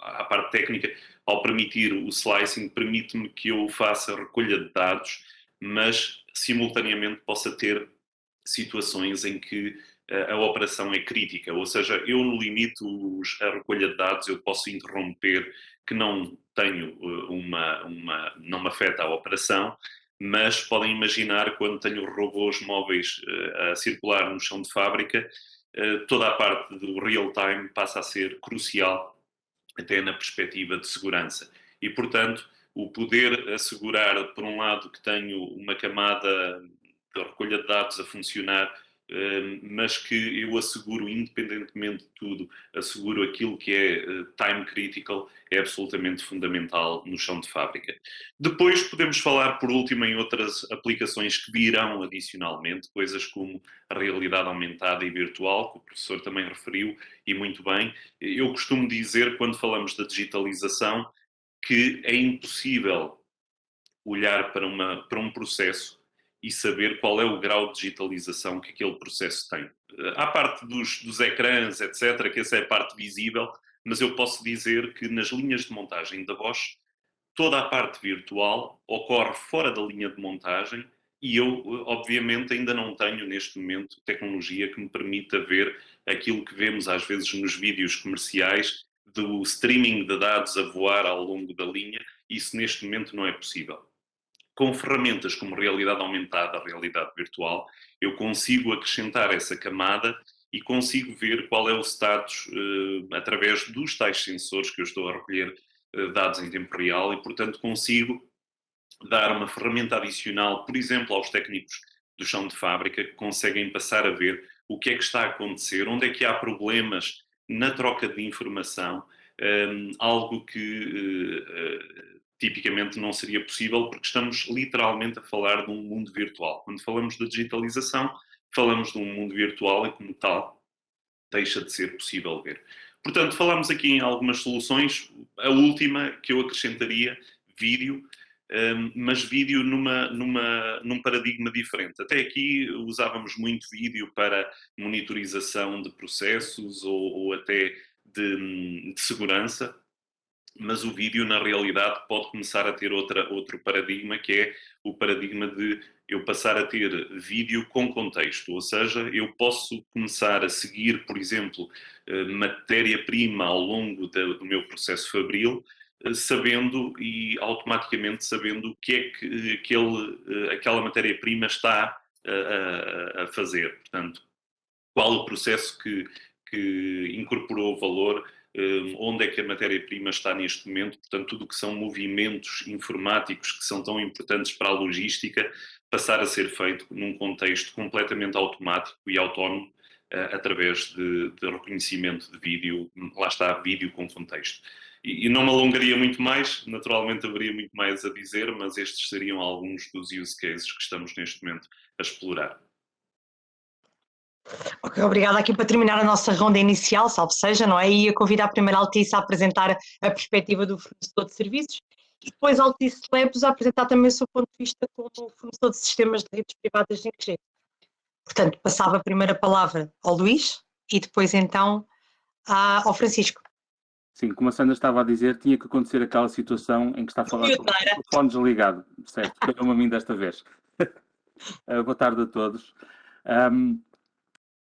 à parte técnica, ao permitir o slicing, permite-me que eu faça recolha de dados, mas simultaneamente possa ter situações em que a operação é crítica, ou seja, eu no limite a recolha de dados eu posso interromper, que não tenho não me afeta a operação, mas podem imaginar quando tenho robôs móveis a circular no chão de fábrica, toda a parte do real time passa a ser crucial, até na perspectiva de segurança. E, portanto, o poder assegurar, por um lado, que tenho uma camada de recolha de dados a funcionar, mas que eu asseguro, independentemente de tudo, asseguro aquilo que é time critical, é absolutamente fundamental no chão de fábrica. Depois podemos falar, por último, em outras aplicações que virão adicionalmente, coisas como a realidade aumentada e virtual, que o professor também referiu, e muito bem. Eu costumo dizer, quando falamos da digitalização, que é impossível olhar para um processo e saber qual é o grau de digitalização que aquele processo tem. Há parte dos ecrãs, etc., que essa é a parte visível, mas eu posso dizer que nas linhas de montagem da Bosch, toda a parte virtual ocorre fora da linha de montagem e eu, obviamente, ainda não tenho, neste momento, tecnologia que me permita ver aquilo que vemos às vezes nos vídeos comerciais do streaming de dados a voar ao longo da linha. Isso, neste momento, não é possível. Com ferramentas como realidade aumentada, realidade virtual, eu consigo acrescentar essa camada e consigo ver qual é o status através dos tais sensores que eu estou a recolher dados em tempo real e, portanto, consigo dar uma ferramenta adicional, por exemplo, aos técnicos do chão de fábrica que conseguem passar a ver o que é que está a acontecer, onde é que há problemas na troca de informação, algo que tipicamente não seria possível porque estamos literalmente a falar de um mundo virtual. Quando falamos de digitalização, falamos de um mundo virtual e, como tal, deixa de ser possível ver. Portanto, falamos aqui em algumas soluções. A última que eu acrescentaria, vídeo, mas vídeo num paradigma diferente. Até aqui usávamos muito vídeo para monitorização de processos ou até de segurança, mas o vídeo, na realidade, pode começar a ter outro paradigma, que é o paradigma de eu passar a ter vídeo com contexto, ou seja, eu posso começar a seguir, por exemplo, matéria-prima ao longo do meu processo fabril, sabendo e automaticamente sabendo o que é que aquela matéria-prima está a fazer. Portanto, qual o processo que incorporou valor, onde é que a matéria-prima está neste momento, portanto, tudo o que são movimentos informáticos que são tão importantes para a logística, passar a ser feito num contexto completamente automático e autónomo, através de reconhecimento de vídeo, lá está, vídeo com contexto. E não me alongaria muito mais, naturalmente haveria muito mais a dizer, mas estes seriam alguns dos use cases que estamos neste momento a explorar. Ok, obrigada. Aqui para terminar a nossa ronda inicial, salve seja, não é? E a convidar a primeira Altice a apresentar a perspectiva do fornecedor de serviços e depois a Altice Labs a apresentar também o seu ponto de vista como fornecedor de sistemas de redes privadas de 5G. Portanto, passava a primeira palavra ao Luís e depois então ao Francisco. Sim, como a Sandra estava a dizer, tinha que acontecer aquela situação em que está a falar com o telefone desligado, certo? Calhou-me a mim desta vez. Boa tarde a todos.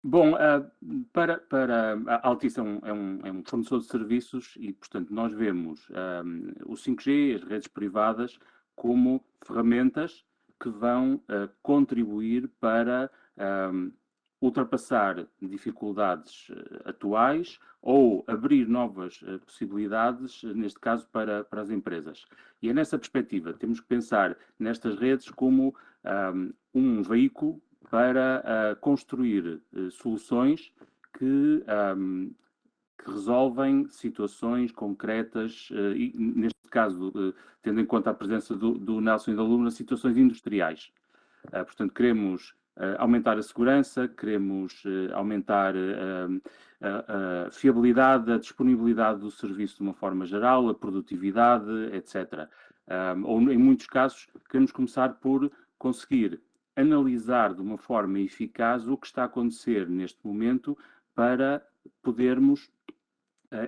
Bom, para a Altice é um fornecedor de serviços e, portanto, nós vemos o 5G, as redes privadas, como ferramentas que vão contribuir para ultrapassar dificuldades atuais ou abrir novas possibilidades, neste caso, para as empresas. E é nessa perspectiva, temos que pensar nestas redes como um veículo para construir soluções que resolvem situações concretas, e neste caso, tendo em conta a presença do Nelson e da Lumina, situações industriais. Portanto, queremos aumentar a segurança, queremos aumentar a fiabilidade, a disponibilidade do serviço de uma forma geral, a produtividade, etc. Ou, em muitos casos, queremos começar por conseguir analisar de uma forma eficaz o que está a acontecer neste momento para podermos,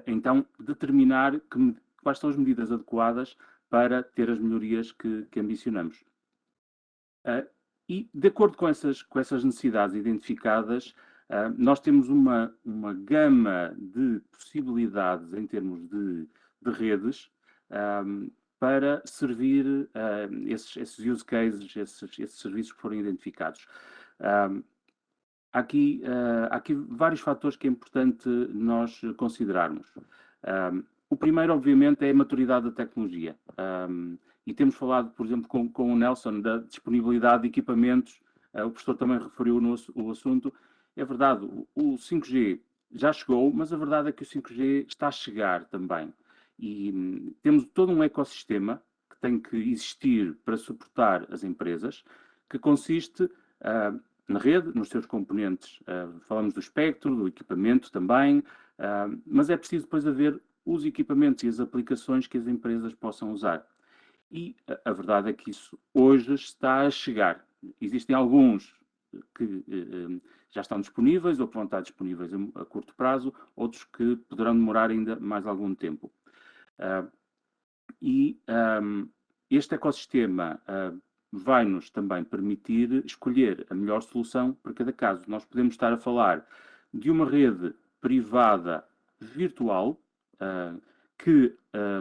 então, determinar quais são as medidas adequadas para ter as melhorias que ambicionamos. E, de acordo com essas necessidades identificadas, nós temos uma gama de possibilidades em termos de redes para servir esses use cases, esses serviços que forem identificados. Há aqui vários fatores que é importante nós considerarmos. O primeiro, obviamente, é a maturidade da tecnologia. E temos falado, por exemplo, com o Nelson, da disponibilidade de equipamentos. O professor também referiu o assunto. É verdade, o 5G já chegou, mas a verdade é que o 5G está a chegar também. E temos todo um ecossistema que tem que existir para suportar as empresas, que consiste na rede, nos seus componentes. Falamos do espectro, do equipamento também, mas é preciso depois haver os equipamentos e as aplicações que as empresas possam usar. E a verdade é que isso hoje está a chegar. Existem alguns que já estão disponíveis ou que vão estar disponíveis a curto prazo, outros que poderão demorar ainda mais algum tempo. Este ecossistema vai-nos também permitir escolher a melhor solução para cada caso. Nós podemos estar a falar de uma rede privada virtual, que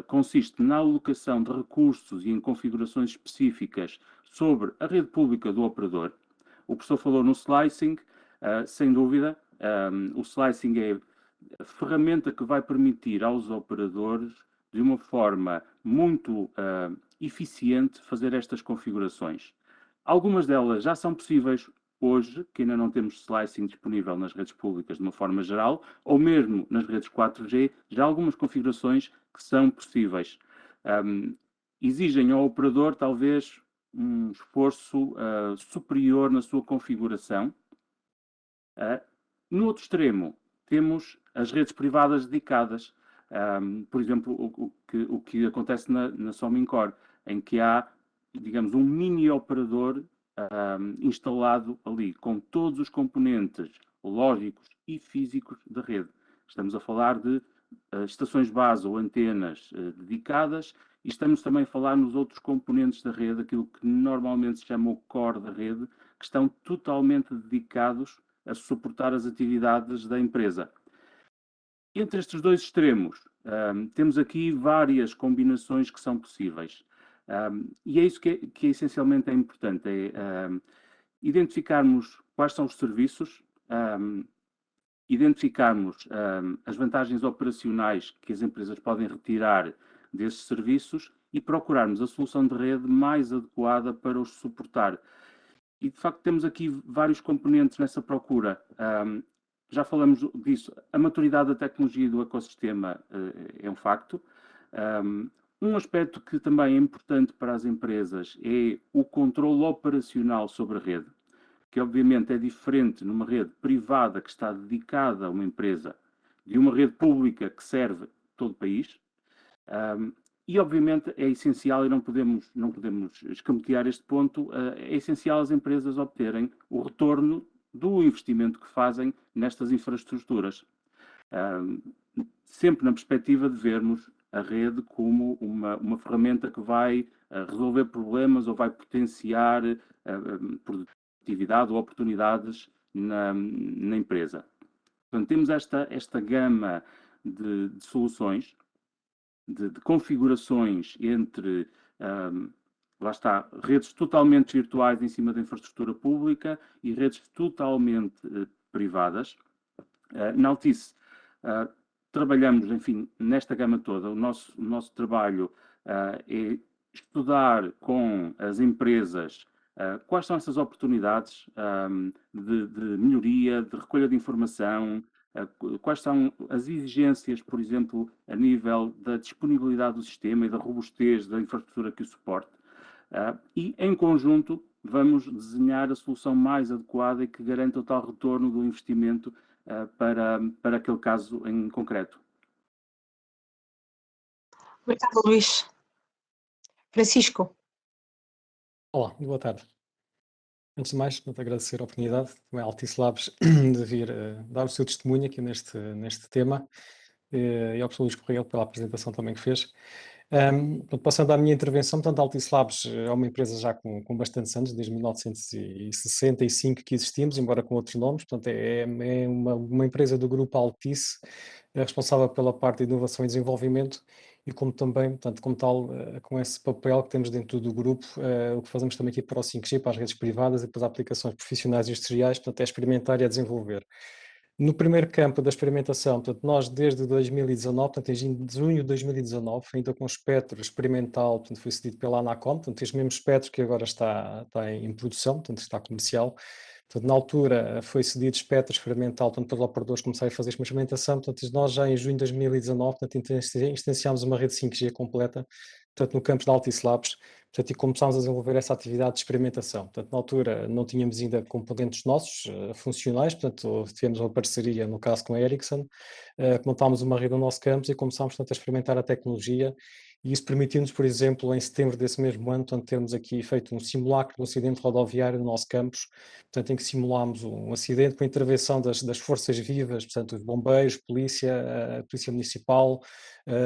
consiste na alocação de recursos e em configurações específicas sobre a rede pública do operador. O professor falou no slicing, sem dúvida. O slicing é a ferramenta que vai permitir aos operadores, de uma forma muito eficiente, fazer estas configurações. Algumas delas já são possíveis hoje, que ainda não temos slicing disponível nas redes públicas de uma forma geral, ou mesmo nas redes 4G, já há algumas configurações que são possíveis. Exigem ao operador, talvez, um esforço superior na sua configuração. No outro extremo, temos as redes privadas dedicadas. Por exemplo, o que acontece na Somincor, em que há, digamos, um mini operador instalado ali, com todos os componentes lógicos e físicos da rede. Estamos a falar de estações base ou antenas dedicadas, e estamos também a falar nos outros componentes da rede, aquilo que normalmente se chama o core da rede, que estão totalmente dedicados a suportar as atividades da empresa. Entre estes dois extremos, temos aqui várias combinações que são possíveis. E é isso que essencialmente é importante, é identificarmos quais são os serviços, identificarmos as vantagens operacionais que as empresas podem retirar desses serviços e procurarmos a solução de rede mais adequada para os suportar. E, de facto, temos aqui vários componentes nessa procura. Já falamos disso. A maturidade da tecnologia e do ecossistema é um facto. Um aspecto que também é importante para as empresas é o controle operacional sobre a rede, que obviamente é diferente numa rede privada que está dedicada a uma empresa de uma rede pública que serve todo o país. E obviamente é essencial, e não podemos escamotear este ponto, é essencial as empresas obterem o retorno do investimento que fazem nestas infraestruturas. Sempre na perspectiva de vermos a rede como uma ferramenta que vai resolver problemas ou vai potenciar produtividade ou oportunidades na empresa. Portanto, temos esta gama de soluções, de configurações entre, lá está, redes totalmente virtuais em cima da infraestrutura pública e redes totalmente privadas. Na Altice, trabalhamos, enfim, nesta gama toda. O nosso trabalho é estudar com as empresas quais são essas oportunidades de melhoria, de recolha de informação, quais são as exigências, por exemplo, a nível da disponibilidade do sistema e da robustez da infraestrutura que o suporte. E, em conjunto, vamos desenhar a solução mais adequada e que garanta o tal retorno do investimento para aquele caso em concreto. Obrigada, Luís. Francisco. Olá, boa tarde. Antes de mais, quero agradecer a oportunidade também à Altice Labs de vir dar o seu testemunho aqui neste tema e ao professor Luís Correia pela apresentação também que fez. Passando à minha intervenção, portanto, a Altice Labs é uma empresa já com bastantes anos, desde 1965 que existimos, embora com outros nomes, portanto é uma empresa do grupo Altice, responsável pela parte de inovação e desenvolvimento e como também, portanto, como tal, com esse papel que temos dentro do grupo, o que fazemos também aqui para o 5G, para as redes privadas e para as aplicações profissionais e industriais, portanto é experimentar e a desenvolver. No primeiro campo da experimentação, portanto, nós desde 2019, portanto, em junho de 2019, ainda com o espectro experimental, portanto, foi cedido pela Anacom, portanto, este mesmo espectro que agora está em produção, portanto, está comercial. Portanto, na altura foi cedido espectro experimental, portanto, para os operadores começarem a fazer uma experimentação, portanto, nós já em junho de 2019, portanto, instanciámos uma rede 5G completa, portanto, no campus da Altice Labs, portanto, e começámos a desenvolver essa atividade de experimentação. Portanto, na altura não tínhamos ainda componentes nossos funcionais, portanto, tivemos uma parceria, no caso, com a Ericsson, montámos uma rede no nosso campus e começámos, portanto, a experimentar a tecnologia e isso permitiu-nos, por exemplo, em setembro desse mesmo ano, portanto, termos aqui feito um simulacro de um acidente rodoviário no nosso campus, portanto, em que simulámos um acidente com a intervenção das forças vivas, portanto, os bombeiros, polícia, polícia municipal,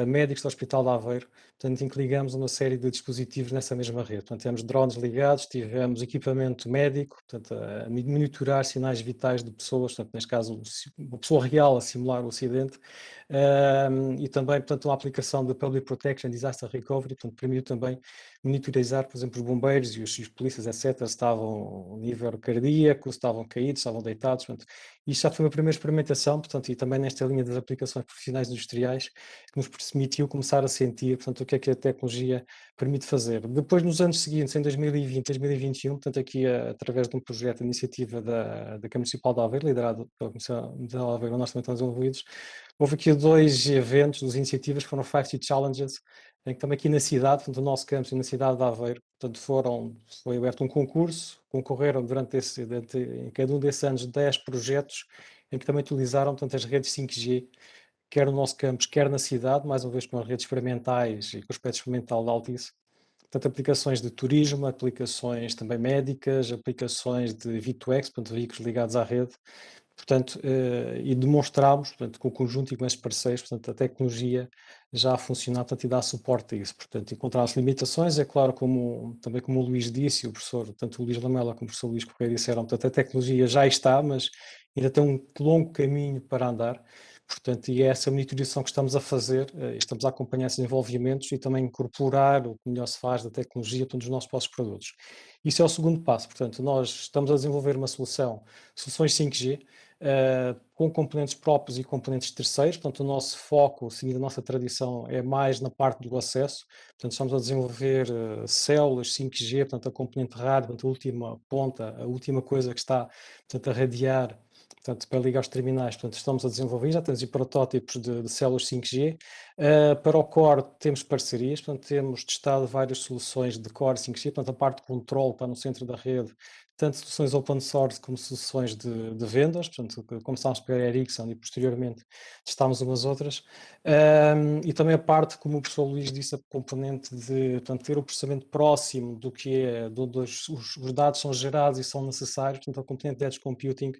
médicos do Hospital de Aveiro, portanto, em que ligamos uma série de dispositivos nessa mesma rede. Portanto, temos drones ligados, tivemos equipamento médico, portanto, a monitorar sinais vitais de pessoas, portanto, neste caso, uma pessoa real a simular o acidente, e também, portanto, uma aplicação de Public Protection, Disaster Recovery, portanto, permitiu também monitorizar, por exemplo, os bombeiros e os polícias, etc., se estavam a nível cardíaco, se estavam caídos, se estavam deitados, portanto, isto já foi uma primeira experimentação, portanto, e também nesta linha das aplicações profissionais industriais, que nos permitiu começar a sentir, portanto, o que é que a tecnologia permite fazer. Depois, nos anos seguintes, em 2020, 2021, portanto, aqui através de um projeto de iniciativa da Câmara Municipal de Aveiro, liderado pela Comissão de Aveiro, nós também estamos envolvidos, houve aqui 2 eventos, 2 iniciativas, foram 5G Challenges, em que também aqui na cidade, portanto, no nosso campus e na cidade de Aveiro, portanto, foi aberto um concurso, concorreram durante em cada um desses anos 10 projetos, em que também utilizaram, portanto, as redes 5G, quer no nosso campus, quer na cidade, mais uma vez com as redes experimentais e com o aspecto experimental da Altice. Portanto, aplicações de turismo, aplicações também médicas, aplicações de V2X, portanto, veículos ligados à rede. Portanto, e demonstramos, portanto, com o conjunto e com esses parceiros, portanto, a tecnologia já a funcionar, portanto, e dá suporte a isso. Portanto, encontrar as limitações, é claro, também como o Luís disse, e o professor, tanto o Luís Lamela como o professor Luís Correia disseram, portanto, a tecnologia já está, mas ainda tem um longo caminho para andar. Portanto, e é essa monitorização que estamos a fazer, estamos a acompanhar esses desenvolvimentos e também incorporar o que melhor se faz da tecnologia para os nossos próprios produtos. Isso é o segundo passo, portanto, nós estamos a desenvolver uma soluções 5G, com componentes próprios e componentes terceiros, portanto o nosso foco, seguindo a nossa tradição, é mais na parte do acesso, portanto estamos a desenvolver células 5G, portanto a componente rádio, portanto a última ponta, a última coisa que está, portanto, a radiar, portanto, para ligar aos terminais, portanto, estamos a desenvolver, já temos protótipos de células 5G. Para o core temos parcerias, portanto, temos testado várias soluções de core 5G, portanto, a parte de controle está no centro da rede, tanto soluções open source como soluções de vendas, portanto, começámos pela Ericsson e posteriormente testámos umas outras. E também a parte, como o professor Luís disse, a componente de, portanto, ter o processamento próximo do que é, os dados são gerados e são necessários, portanto, a componente de edge computing.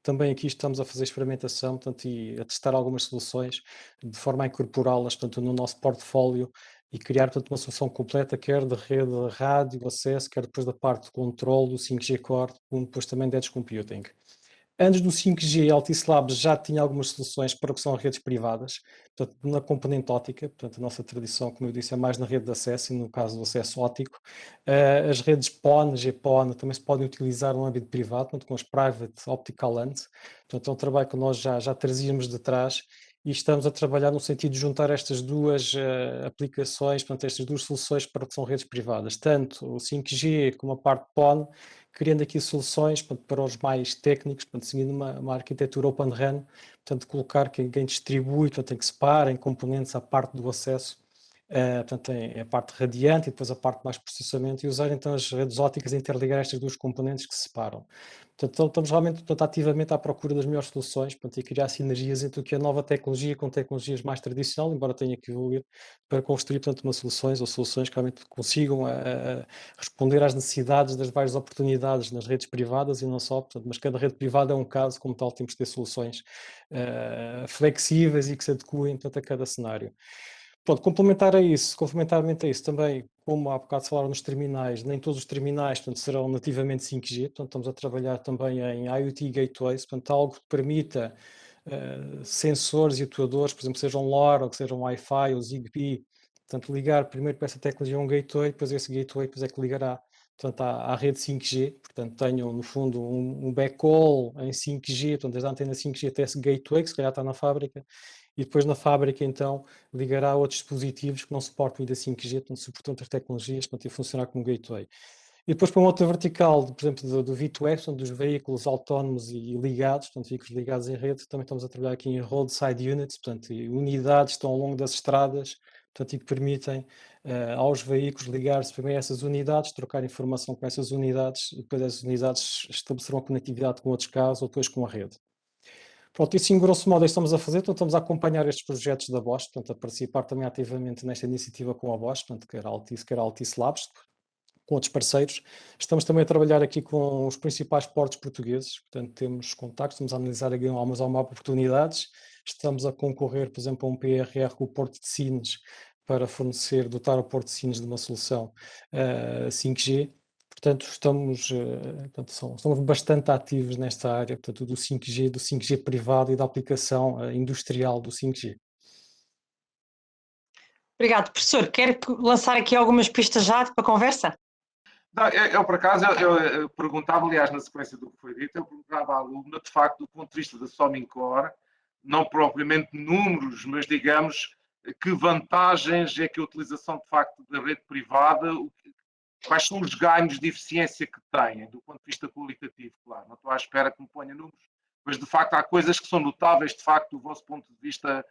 Também aqui estamos a fazer experimentação, portanto, e a testar algumas soluções de forma a incorporá-las, portanto, no nosso portfólio e criar, portanto, uma solução completa, quer de rede de rádio, acesso, quer depois da parte de controle do 5G Core, como depois também de Edge Computing. Antes do 5G, a Altice Labs já tinha algumas soluções para o que são redes privadas, portanto, na componente óptica, portanto, a nossa tradição, como eu disse, é mais na rede de acesso e no caso do acesso óptico. As redes PON, GPON, também se podem utilizar no âmbito privado, portanto, com as Private Optical LANs, portanto, é um trabalho que nós já trazíamos de trás e estamos a trabalhar no sentido de juntar estas duas aplicações, portanto, estas duas soluções para o que são redes privadas, tanto o 5G como a parte PON, criando aqui soluções para os mais técnicos, seguindo uma arquitetura Open RAN, portanto, colocar quem distribui, portanto, em que separa em componentes a parte do acesso Portanto, tem a parte radiante e depois a parte mais processamento e usar então as redes ópticas e interligar estas duas componentes que se separam. Portanto, estamos realmente ativamente à procura das melhores soluções, portanto, e criar sinergias entre o que é nova tecnologia com tecnologias mais tradicionais, embora tenha que evoluir, para construir, portanto, soluções que realmente consigam responder às necessidades das várias oportunidades nas redes privadas e não só, portanto, mas cada rede privada é um caso, como tal, temos de ter soluções flexíveis e que se adequem, portanto, a cada cenário. Pronto, complementarmente a isso também, como há bocado falaram nos terminais, nem todos os terminais, portanto, serão nativamente 5G, portanto, estamos a trabalhar também em IoT Gateways, portanto, algo que permita sensores e atuadores, por exemplo, sejam LoRa, ou que sejam Wi-Fi ou Zigbee, portanto, ligar primeiro para essa tecnologia um gateway, depois esse gateway depois é que ligará, portanto, à rede 5G, portanto, tenham, no fundo, um backhaul em 5G, portanto, desde a antena 5G até esse gateway, que se calhar está na fábrica, e depois na fábrica, então, ligará a outros dispositivos que não suportam ainda 5G, portanto, suportam outras tecnologias, portanto, e funcionar como gateway. E depois para uma outra vertical, por exemplo, do V2X, portanto, dos veículos autónomos e ligados, portanto, veículos ligados em rede, também estamos a trabalhar aqui em roadside units, portanto, e unidades que estão ao longo das estradas, portanto, e que permitem aos veículos ligar-se primeiro a essas unidades, trocar informação com essas unidades, e depois essas unidades estabelecerão conectividade com outros carros ou depois com a rede. Pronto, isso em grosso modo é isso que estamos a fazer, então estamos a acompanhar estes projetos da Bosch, portanto, a participar também ativamente nesta iniciativa com a Bosch, portanto, quer a Altice Labs, com outros parceiros. Estamos também a trabalhar aqui com os principais portos portugueses, portanto, temos contactos, estamos a analisar aqui algumas oportunidades, estamos a concorrer, por exemplo, a um PRR com o Porto de Sines para dotar o Porto de Sines de uma solução 5G. Portanto, estamos bastante ativos nesta área, portanto, do 5G privado e da aplicação industrial do 5G. Obrigado, professor. Quer lançar aqui algumas pistas já para a conversa? Não, eu, por acaso, eu perguntava, aliás, na sequência do que foi dito, eu perguntava à aluna, de facto, do ponto de vista da Somincor, não propriamente números, mas digamos, que vantagens é que a utilização, de facto, da rede privada, quais são os ganhos de eficiência que têm, do ponto de vista qualitativo, claro. Não estou à espera que me ponha números, mas, de facto, há coisas que são notáveis, de facto, do vosso ponto de vista.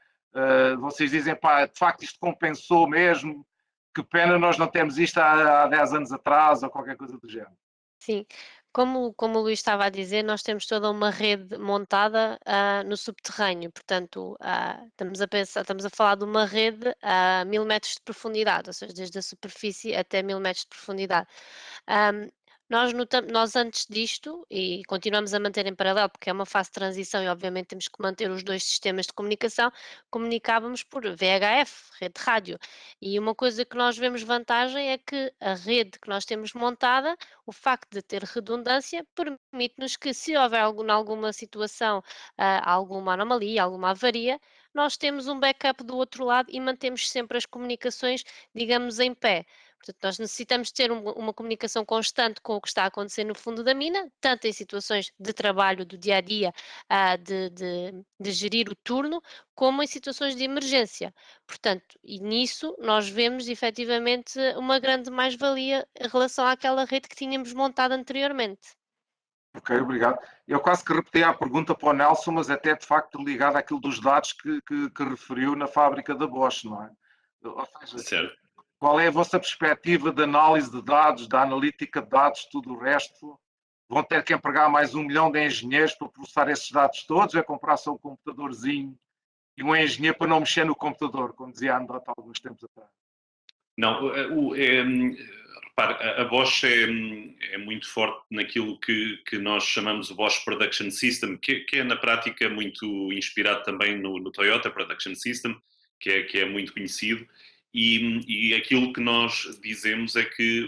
Vocês dizem, pá, de facto, isto compensou mesmo, que pena nós não temos isto há 10 anos atrás ou qualquer coisa do género. Sim, como o Luís estava a dizer, nós temos toda uma rede montada no subterrâneo, portanto, estamos a falar de uma rede a 1000 metros de profundidade, ou seja, desde a superfície até 1000 metros de profundidade. Ahm, nós antes disto, e continuamos a manter em paralelo, porque é uma fase de transição e obviamente temos que manter os dois sistemas de comunicação, comunicávamos por VHF, rede de rádio. E uma coisa que nós vemos vantagem é que a rede que nós temos montada, o facto de ter redundância, permite-nos que, se houver alguma situação, alguma anomalia, alguma avaria, nós temos um backup do outro lado e mantemos sempre as comunicações, digamos, em pé. Portanto, nós necessitamos ter uma comunicação constante com o que está a acontecer no fundo da mina, tanto em situações de trabalho do dia a dia, de gerir o turno, como em situações de emergência. Portanto, e nisso nós vemos efetivamente uma grande mais-valia em relação àquela rede que tínhamos montada anteriormente. Ok, obrigado. Eu quase que repeti a pergunta para o Nelson, mas até de facto ligado àquilo dos dados que referiu na fábrica da Bosch, não é? Ou seja, Certo. qual é a vossa perspectiva de análise de dados, da analítica de dados, tudo o resto? Vão ter que empregar mais 1 milhão de engenheiros para processar esses dados todos? É comprar só um computadorzinho e um engenheiro para não mexer no computador, como dizia a anedota há alguns tempos atrás? Não, repare, a Bosch é muito forte naquilo que nós chamamos o Bosch Production System, que é na prática muito inspirado também no Toyota Production System, que é muito conhecido, e aquilo que nós dizemos é que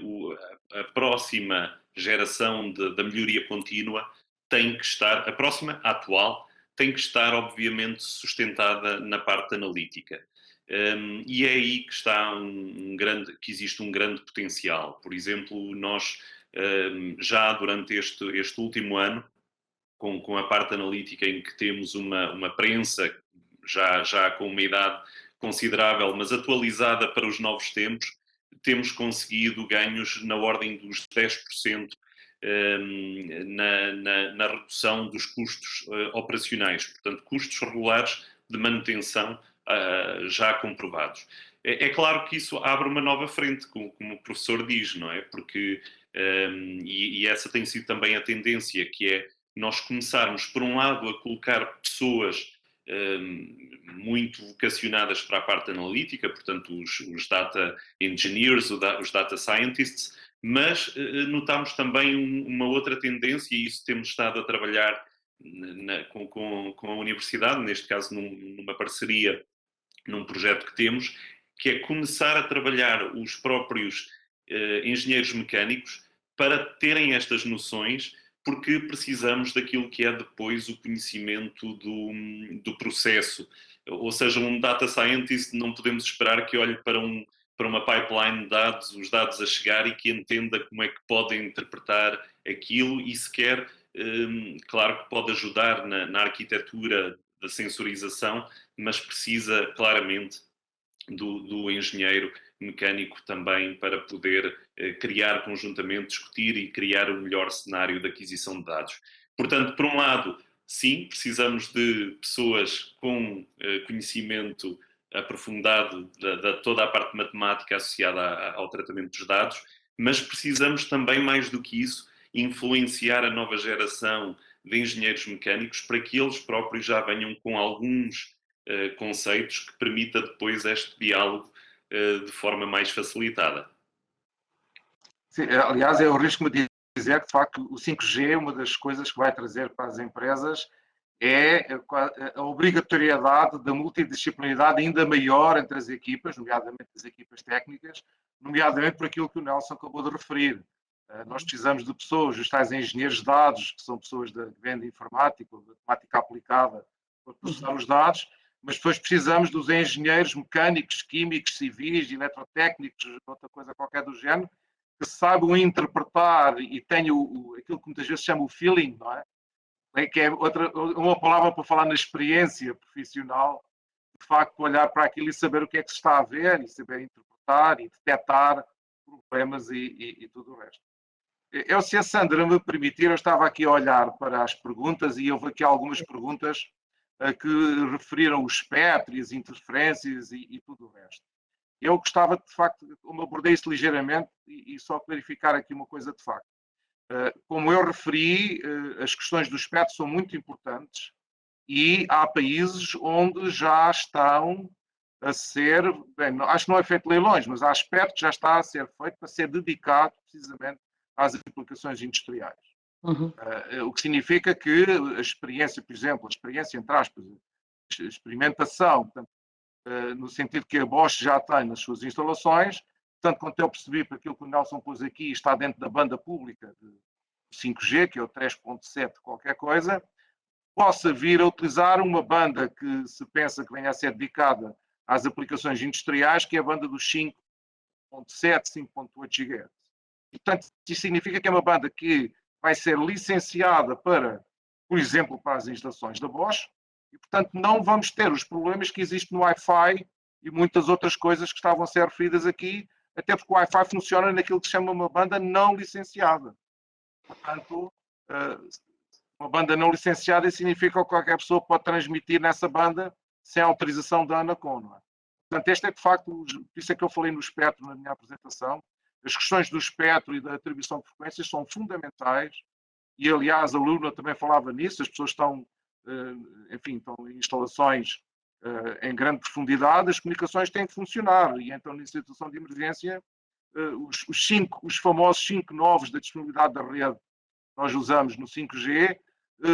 a próxima geração da melhoria contínua tem que estar, a próxima, a atual, tem que estar obviamente sustentada na parte analítica. E é aí que está que existe um grande potencial. Por exemplo, nós já durante este último ano, com a parte analítica em que temos uma prensa já com uma idade considerável, mas atualizada para os novos tempos, temos conseguido ganhos na ordem dos 10% na redução dos custos operacionais, portanto, custos regulares de manutenção já comprovados. É claro que isso abre uma nova frente, como o professor diz, não é? Porque, e essa tem sido também a tendência, que é nós começarmos, por um lado, a colocar pessoas muito vocacionadas para a parte analítica, portanto, os data engineers, os data scientists, mas notamos também uma outra tendência, e isso temos estado a trabalhar com a universidade, neste caso numa parceria, num projeto que temos, que é começar a trabalhar os próprios engenheiros mecânicos para terem estas noções, porque precisamos daquilo que é depois o conhecimento do processo. Ou seja, um data scientist não podemos esperar que olhe para uma pipeline de dados, os dados a chegar, e que entenda como é que pode interpretar aquilo, e sequer, claro que pode ajudar na arquitetura da sensorização, mas precisa claramente do engenheiro mecânico também para poder criar conjuntamente, discutir e criar o melhor cenário de aquisição de dados. Portanto, por um lado, sim, precisamos de pessoas com conhecimento aprofundado de toda a parte matemática associada ao tratamento dos dados, mas precisamos também, mais do que isso, influenciar a nova geração de engenheiros mecânicos para que eles próprios já venham com alguns conceitos que permita depois este diálogo de forma mais facilitada. Sim, aliás, eu arrisco-me a dizer que, de facto, o 5G, uma das coisas que vai trazer para as empresas é a obrigatoriedade da multidisciplinaridade ainda maior entre as equipas, nomeadamente as equipas técnicas, nomeadamente por aquilo que o Nelson acabou de referir. Nós precisamos de pessoas, os tais engenheiros de dados, que são pessoas que vendem informática, matemática aplicada, para processar os dados, mas depois precisamos dos engenheiros mecânicos, químicos, civis, eletrotécnicos, outra coisa qualquer do género, que saibam interpretar e tenham aquilo que muitas vezes se chama o feeling, não é? Que é uma palavra para falar na experiência profissional, de facto olhar para aquilo e saber o que é que se está a ver, e saber interpretar e detectar problemas e tudo o resto. Se a Sandra me permitir, eu estava aqui a olhar para as perguntas e houve aqui algumas perguntas que referiram o espectro e as interferências e tudo o resto. Eu gostava, de facto, como abordei isso ligeiramente, e só clarificar aqui uma coisa de facto. Como eu referi, as questões do espectro são muito importantes e há países onde já estão a ser, bem, acho que não é feito leilões, mas há aspecto que já está a ser feito para ser dedicado precisamente às aplicações industriais. O que significa que a experiência, por exemplo, a experiência entre aspas, a experimentação, portanto, no sentido que a Bosch já tem nas suas instalações, tanto quanto eu percebi por aquilo que o Nelson pôs aqui, está dentro da banda pública de 5G, que é o 3.7 qualquer coisa, possa vir a utilizar uma banda que se pensa que venha a ser dedicada às aplicações industriais, que é a banda dos 5.7, 5.8 GHz. E, portanto, isso significa que é uma banda que vai ser licenciada para, por exemplo, para as instalações da Bosch, e, portanto, não vamos ter os problemas que existem no Wi-Fi e muitas outras coisas que estavam a ser referidas aqui, até porque o Wi-Fi funciona naquilo que se chama uma banda não licenciada. Portanto, uma banda não licenciada significa que qualquer pessoa pode transmitir nessa banda sem autorização da Anacom. Não é? Portanto, este é de facto, por isso é que eu falei no espectro na minha apresentação, as questões do espectro e da atribuição de frequências são fundamentais e, aliás, a Luna também falava nisso, as pessoas estão, enfim, estão em instalações em grande profundidade, as comunicações têm que funcionar e então, na situação de emergência, os famosos 5 novos da disponibilidade da rede que nós usamos no 5G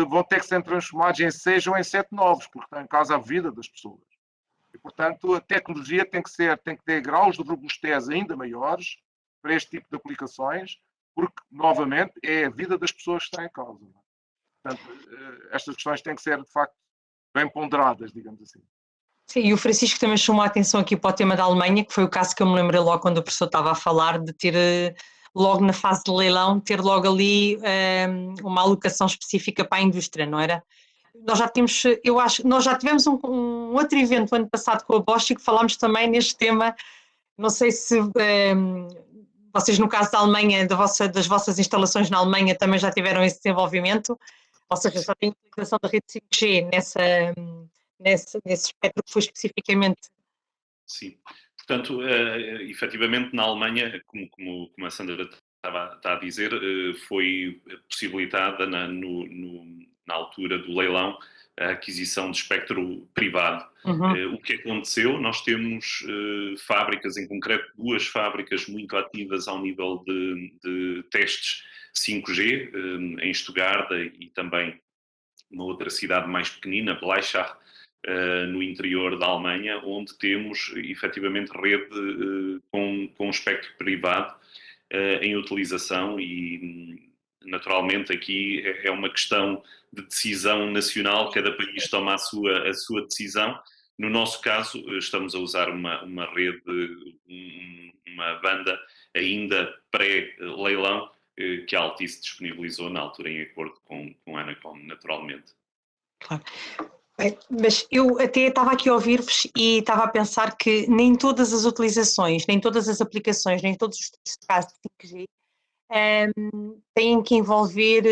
vão ter que ser transformados em 6 ou em 7 novos, porque estão em causa a vida das pessoas. E, portanto, a tecnologia tem que ter graus de robustez ainda maiores para este tipo de aplicações, porque, novamente, é a vida das pessoas que está em causa. Não é? Portanto, estas questões têm que ser, de facto, bem ponderadas, digamos assim. Sim, e o Francisco também chamou a atenção aqui para o tema da Alemanha, que foi o caso que eu me lembrei logo quando o professor estava a falar, de ter logo na fase de leilão, ter logo ali uma alocação específica para a indústria, não era? Nós já temos, eu acho, nós já tivemos um outro evento ano passado com a Bosch e que falámos também neste tema, não sei se vocês no caso da Alemanha, das vossas instalações na Alemanha também já tiveram esse desenvolvimento, ou seja, já tem a utilização da rede 5G nesse espectro que foi especificamente. Sim, Portanto, efetivamente, na Alemanha, como a Sandra está a dizer, foi possibilitada na altura do leilão a aquisição de espectro privado. O que aconteceu? Nós temos fábricas, em concreto 2 fábricas muito ativas ao nível de testes 5G, em Stuttgart e também uma outra cidade mais pequenina, Blaichach, no interior da Alemanha, onde temos efetivamente rede com espectro privado em utilização e naturalmente aqui é uma questão de decisão nacional, cada país toma a sua decisão. No nosso caso, estamos a usar uma rede, uma banda ainda pré-leilão, que a Altice disponibilizou na altura em acordo com a Anacom, naturalmente. Claro. Bem, mas eu até estava aqui a ouvir-vos e estava a pensar que nem todas as utilizações, nem todas as aplicações, nem todos os casos de 5G têm que envolver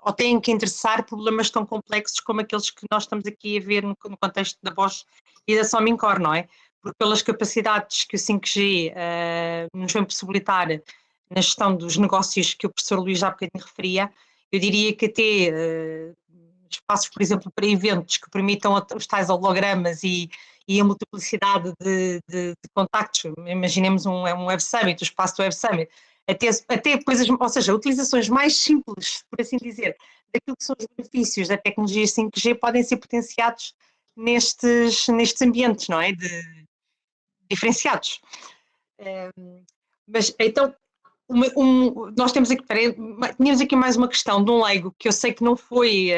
ou têm que interessar problemas tão complexos como aqueles que nós estamos aqui a ver no contexto da Bosch e da Somincor, não é? Porque pelas capacidades que o 5G nos vem possibilitar na gestão dos negócios que o professor Luís já há bocadinho referia, eu diria que até espaços, por exemplo, para eventos que permitam os tais hologramas e a multiplicidade de contactos, imaginemos um Web Summit, o espaço do Web Summit, até coisas, ou seja, utilizações mais simples, por assim dizer, daquilo que são os benefícios da tecnologia 5G podem ser potenciados nestes ambientes, não é? Diferenciados. Mas então, nós temos aqui, tínhamos aqui mais uma questão de um leigo que eu sei que não foi,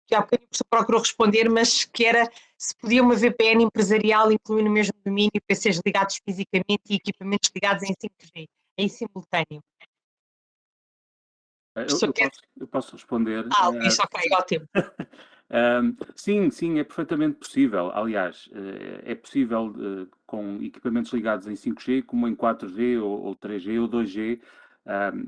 que há bocadinho procurou responder, mas que era se podia uma VPN empresarial incluir no mesmo domínio PCs ligados fisicamente e equipamentos ligados em 5G, em simultâneo. Eu posso responder. Isso, ok, ótimo. Sim, é perfeitamente possível. Aliás, é possível com equipamentos ligados em 5G, como em 4G ou 3G ou 2G,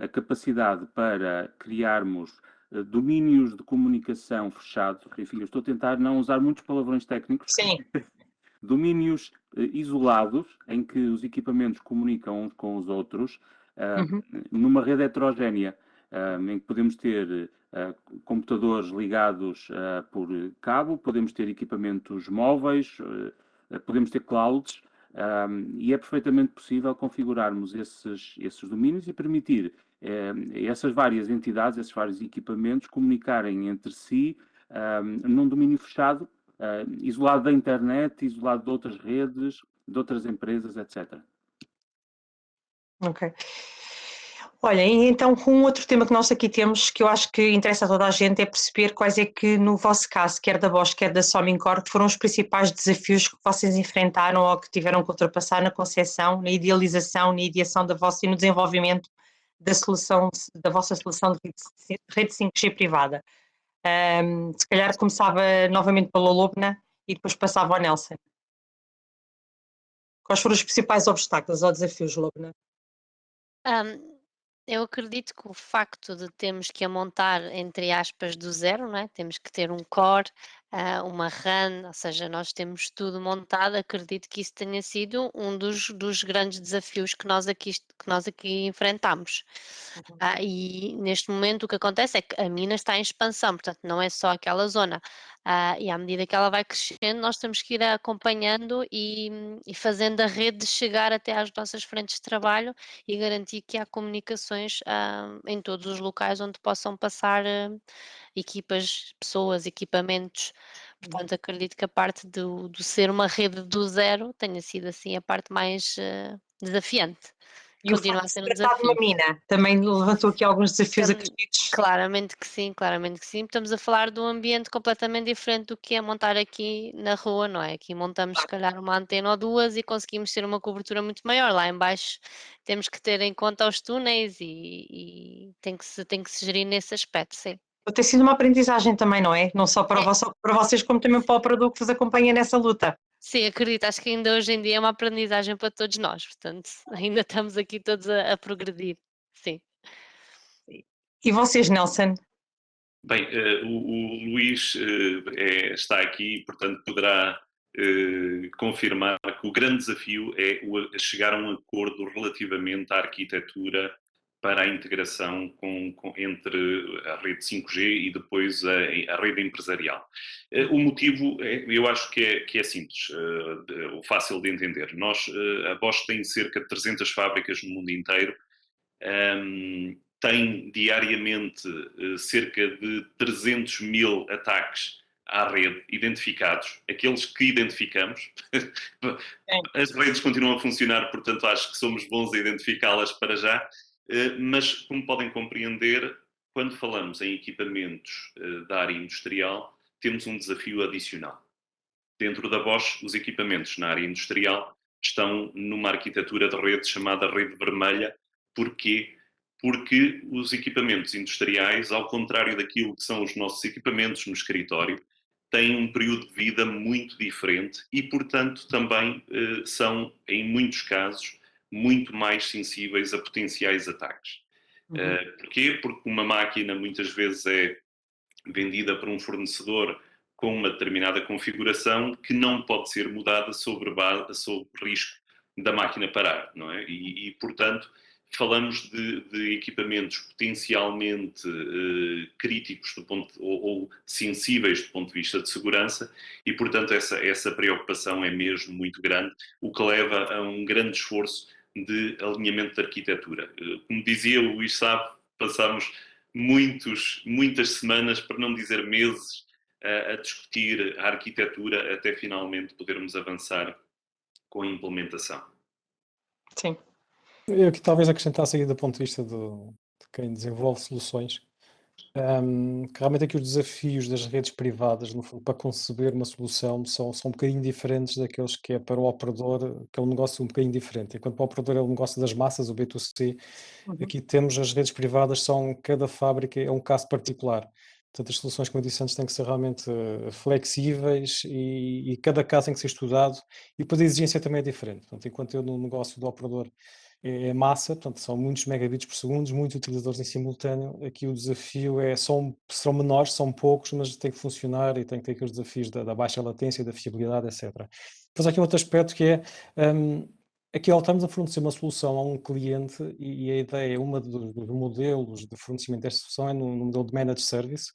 a capacidade para criarmos domínios de comunicação fechados. Enfim, eu estou a tentar não usar muitos palavrões técnicos. Sim. Domínios isolados, em que os equipamentos comunicam uns com os outros, numa rede heterogénea, em que podemos ter computadores ligados por cabo, podemos ter equipamentos móveis, podemos ter clouds, e é perfeitamente possível configurarmos esses domínios e permitir essas várias entidades, esses vários equipamentos comunicarem entre si num domínio fechado, isolado da internet, isolado de outras redes, de outras empresas, etc. Ok. Olha, e então um outro tema que nós aqui temos, que eu acho que interessa a toda a gente, é perceber quais é que, no vosso caso, quer da Bosch, quer da Somincor, foram os principais desafios que vocês enfrentaram ou que tiveram que ultrapassar na concepção, na idealização, na ideação da vossa e no desenvolvimento da vossa solução de rede 5G privada. Se calhar começava novamente pela Lobna e depois passava ao Nelson. Quais foram os principais obstáculos ou desafios, Lobna? Eu acredito que o facto de termos que a montar, entre aspas, do zero, não é? Temos que ter um core, uma RAN, ou seja, nós temos tudo montado. Acredito que isso tenha sido um dos grandes desafios que nós aqui enfrentamos. E neste momento o que acontece é que a mina está em expansão, portanto não é só aquela zona. E à medida que ela vai crescendo, nós temos que ir acompanhando e fazendo a rede chegar até às nossas frentes de trabalho e garantir que há comunicações em todos os locais onde possam passar equipas, pessoas, equipamentos. Portanto, acredito que a parte do ser uma rede do zero tenha sido assim a parte mais desafiante. E o Continua facto a de ser se um tratar de uma desafio. mina também levantou aqui alguns desafios acrescidos. Claramente que sim, claramente que sim. Estamos a falar de um ambiente completamente diferente do que é montar aqui na rua, não é? Aqui montamos se calhar uma antena ou duas e conseguimos ter uma cobertura muito maior. Lá em baixo temos que ter em conta os túneis e tem que se gerir nesse aspecto, sim. Tem sido uma aprendizagem também, não é? Não só para vocês, como também para o produto que vos acompanha nessa luta. Sim, acredito. Acho que ainda hoje em dia é uma aprendizagem para todos nós. Portanto, ainda estamos aqui todos a progredir. Sim. E vocês, Nelson? Bem, o Luís está aqui, portanto poderá confirmar que o grande desafio é chegar a um acordo relativamente à arquitetura para a integração entre a rede 5G e depois a rede empresarial. O motivo, eu acho que é simples, fácil de entender. A Bosch tem cerca de 300 fábricas no mundo inteiro, tem diariamente cerca de 300 mil ataques à rede identificados, aqueles que identificamos. As redes continuam a funcionar, portanto acho que somos bons a identificá-las para já, mas como podem compreender, quando falamos em equipamentos da área industrial, temos um desafio adicional. Dentro da Bosch, os equipamentos na área industrial estão numa arquitetura de rede chamada rede vermelha. Porquê? Porque os equipamentos industriais, ao contrário daquilo que são os nossos equipamentos no escritório, têm um período de vida muito diferente e, portanto, também são, em muitos casos, muito mais sensíveis a potenciais ataques. Porquê? Porque uma máquina muitas vezes é vendida por um fornecedor com uma determinada configuração que não pode ser mudada sob risco da máquina parar, não é? E portanto, falamos de equipamentos potencialmente críticos ou sensíveis do ponto de vista de segurança e, portanto, essa preocupação é mesmo muito grande, o que leva a um grande esforço de alinhamento de arquitetura. Como dizia o Luís Sabe, passamos muitas semanas, para não dizer meses, a discutir a arquitetura até finalmente podermos avançar com a implementação. Sim. Eu que talvez acrescentasse aí do ponto de vista de quem desenvolve soluções, que realmente aqui os desafios das redes privadas, no fundo, para conceber uma solução são um bocadinho diferentes daqueles que é para o operador, que é um negócio um bocadinho diferente. Enquanto para o operador é um negócio das massas, o B2C, aqui temos as redes privadas, cada fábrica é um caso particular. Portanto, as soluções, como eu disse antes, têm que ser realmente flexíveis e cada caso tem que ser estudado e depois a exigência também é diferente. Portanto, enquanto eu no negócio do operador é massa, portanto, são muitos megabits por segundo, muitos utilizadores em simultâneo. Aqui o desafio são menores, são poucos, mas tem que funcionar e tem que ter aqueles desafios da baixa latência, da fiabilidade, etc. Depois há aqui outro aspecto que é, aqui estamos a fornecer uma solução a um cliente e a ideia, uma dos modelos de fornecimento desta solução é no modelo de Managed Service,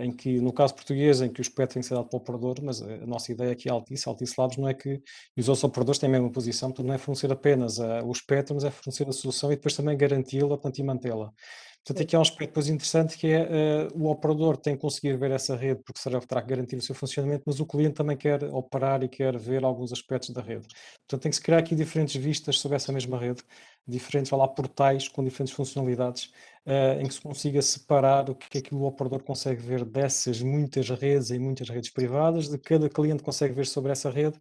em que, no caso português, em que o espectro tem que ser dado para o operador, mas a nossa ideia aqui é Altice Labs não é que e os outros operadores têm a mesma posição, portanto não é fornecer apenas o espectro, mas é fornecer a solução e depois também garanti-la, portanto, e mantê-la. Portanto, aqui há um aspecto depois interessante que é o operador tem que conseguir ver essa rede, porque será que terá que garantir o seu funcionamento, mas o cliente também quer operar e quer ver alguns aspectos da rede. Portanto, tem que se criar aqui diferentes vistas sobre essa mesma rede, diferentes, portais com diferentes funcionalidades, em que se consiga separar o que é que o operador consegue ver dessas muitas redes e muitas redes privadas, de cada cliente consegue ver sobre essa rede,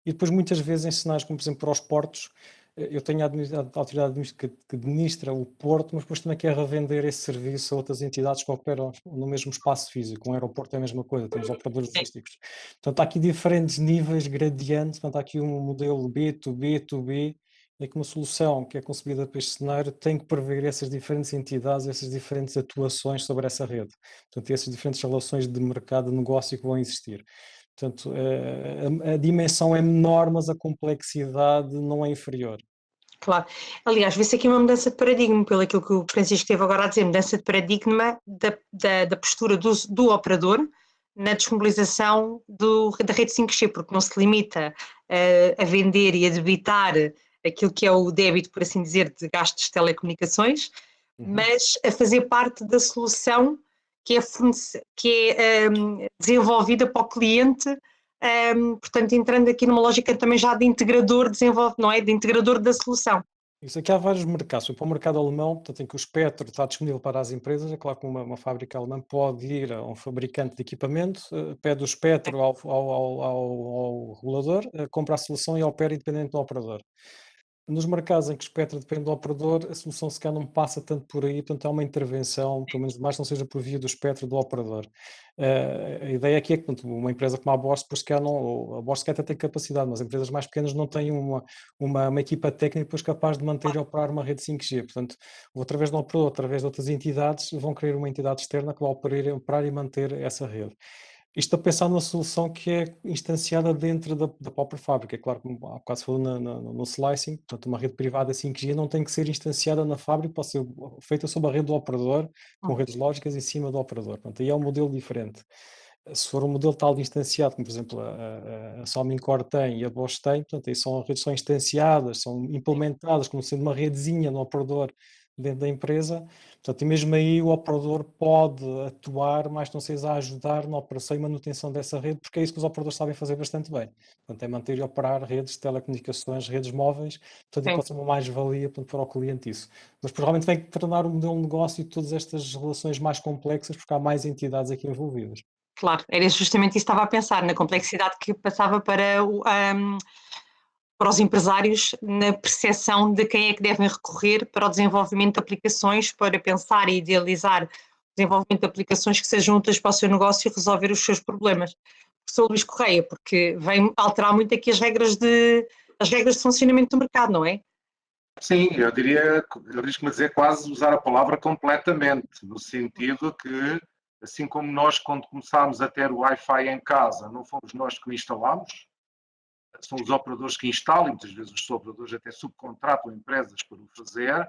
e depois muitas vezes em cenários como, por exemplo, para os portos, eu tenho a autoridade que administra o porto, mas depois também quer revender esse serviço a outras entidades que operam no mesmo espaço físico. Um aeroporto é a mesma coisa, temos operadores logísticos. Portanto, há aqui diferentes níveis, gradientes, portanto, há aqui um modelo B2B, é que uma solução que é concebida para este cenário tem que prever essas diferentes entidades, essas diferentes atuações sobre essa rede. Portanto, essas diferentes relações de mercado, de negócio que vão existir. Portanto, a dimensão é menor, mas a complexidade não é inferior. Claro. Aliás, vê-se aqui uma mudança de paradigma, pelo aquilo que o Francisco esteve agora a dizer, mudança de paradigma da postura do operador na disponibilização da rede 5G, porque não se limita a vender e a debitar aquilo que é o débito, por assim dizer, de gastos de telecomunicações, mas a fazer parte da solução que é desenvolvida para o cliente, portanto, entrando aqui numa lógica também já de integrador não é? De integrador da solução. Isso aqui há vários mercados. Para o mercado alemão, portanto, em que o espectro está disponível para as empresas, é claro que uma fábrica alemã pode ir a um fabricante de equipamento, pede o espectro ao regulador, compra a solução e opera independente do operador. Nos mercados em que o espectro depende do operador, a solução se calhar não passa tanto por aí, portanto há uma intervenção, pelo menos mais não seja por via do espectro do operador. A ideia aqui é que portanto, uma empresa como a Bosch, depois a Bosch até tem capacidade, mas as empresas mais pequenas não têm uma equipa técnica depois capaz de manter e operar uma rede 5G. Portanto, ou através de um operador, através de outras entidades, vão criar uma entidade externa que vai operar e manter essa rede. Isto a pensar numa solução que é instanciada dentro da própria fábrica. É claro, como há bocado se falou no slicing, portanto, uma rede privada 5G não tem que ser instanciada na fábrica, pode ser feita sob a rede do operador, com redes lógicas em cima do operador. Portanto, aí é um modelo diferente. Se for um modelo tal instanciado, como por exemplo a Somincor tem e a Bosch tem, portanto, aí são redes são instanciadas, são implementadas como sendo uma redezinha no operador dentro da empresa. Portanto, e mesmo aí o operador pode atuar, mais não seja a ajudar na operação e manutenção dessa rede, porque é isso que os operadores sabem fazer bastante bem. Portanto, é manter e operar redes de telecomunicações, redes móveis, portanto, e pode ser uma mais-valia para o cliente isso. Mas provavelmente tem que tornar o modelo de negócio e todas estas relações mais complexas, porque há mais entidades aqui envolvidas. Claro, era justamente isso que estava a pensar, na complexidade que passava para os empresários na percepção de quem é que devem recorrer para o desenvolvimento de aplicações, para pensar e idealizar o desenvolvimento de aplicações que sejam úteis para o seu negócio e resolver os seus problemas. Professor Luís Correia, porque vem alterar muito aqui as regras de funcionamento do mercado, não é? Sim, eu diria, eu arrisco-me a dizer quase usar a palavra completamente, no sentido que, assim como nós quando começámos a ter o Wi-Fi em casa, não fomos nós que o instalámos, são os operadores que instalam, e muitas vezes os operadores até subcontratam empresas para o fazer.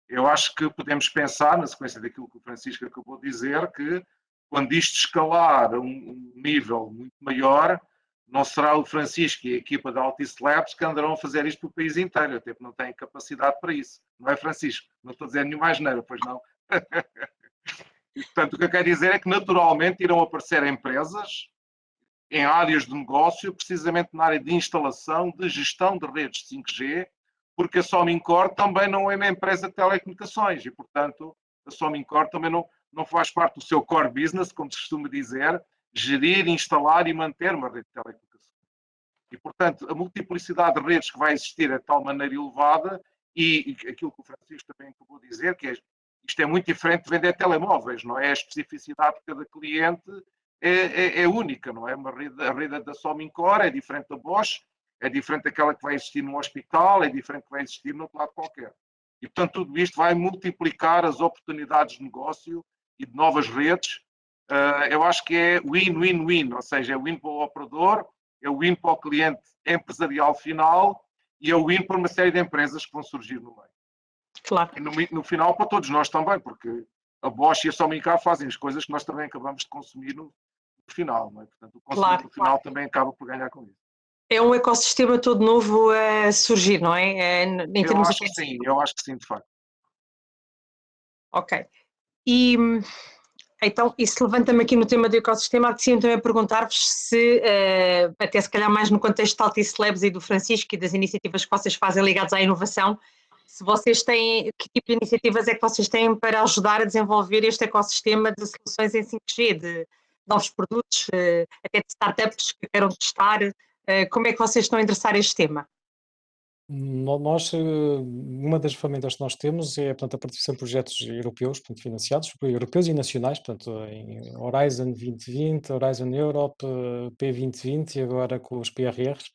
Eu acho que podemos pensar, na sequência daquilo que o Francisco acabou de dizer, que quando isto escalar a um nível muito maior, não será o Francisco e a equipa da Altice Labs que andarão a fazer isto pelo país inteiro, até porque não têm capacidade para isso. Não é, Francisco? Não estou a dizer nenhuma asneira, pois não? E, portanto, o que eu quero dizer é que naturalmente irão aparecer empresas em áreas de negócio, precisamente na área de instalação, de gestão de redes de 5G, porque a Somincor também não é uma empresa de telecomunicações e, portanto, a Somincor também não faz parte do seu core business, como se costuma dizer, gerir, instalar e manter uma rede de telecomunicações. E, portanto, a multiplicidade de redes que vai existir é de tal maneira elevada e aquilo que o Francisco também acabou de dizer, que isto é muito diferente de vender telemóveis, não é? A especificidade de cada cliente é única, não é? A rede da Somincor é diferente da Bosch, é diferente daquela que vai existir num hospital, é diferente que vai existir num outro lado qualquer. E, portanto, tudo isto vai multiplicar as oportunidades de negócio e de novas redes. Eu acho que é win-win-win, ou seja, é win para o operador, é win para o cliente empresarial final e é win para uma série de empresas que vão surgir no meio. Claro. E no final para todos nós também, porque a Bosch e a Somincor fazem as coisas que nós também acabamos de consumir no final, não é? Portanto, o consumidor no final também acaba por ganhar com isso. É um ecossistema todo novo a surgir, não é? Eu acho que sim, de facto. Ok. E então, isso levanta-me aqui no tema do ecossistema, que também perguntar-vos se, até se calhar mais no contexto da Altice Labs e do Francisco e das iniciativas que vocês fazem ligadas à inovação, se vocês têm, que tipo de iniciativas é que vocês têm para ajudar a desenvolver este ecossistema de soluções em 5G, de novos produtos, até de startups que queiram testar, como é que vocês estão a endereçar este tema? Nós, uma das ferramentas que nós temos é, portanto, a participação em projetos europeus, portanto, financiados, europeus e nacionais, portanto, em Horizon 2020, Horizon Europe, P2020 e agora com os PRRs.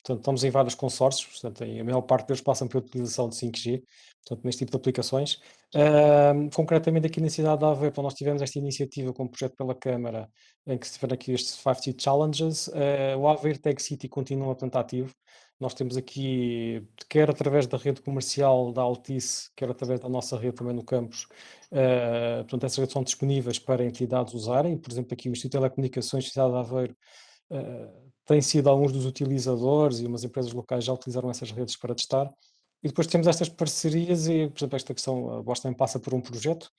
Portanto, estamos em vários consórcios, portanto, a maior parte deles passam pela utilização de 5G, portanto, neste tipo de aplicações. Concretamente aqui na cidade de Aveiro, nós tivemos esta iniciativa com um projeto pela Câmara, em que se tiver aqui estes 5G Challenges. O Aveiro Tech City continua, portanto, ativo. Nós temos aqui, quer através da rede comercial da Altice, quer através da nossa rede também no campus, portanto, essas redes são disponíveis para entidades usarem. Por exemplo, aqui o Instituto de Telecomunicações da cidade de Aveiro tem sido alguns dos utilizadores e umas empresas locais já utilizaram essas redes para testar. E depois temos estas parcerias e, por exemplo, esta questão, a Bosch também passa por um projeto,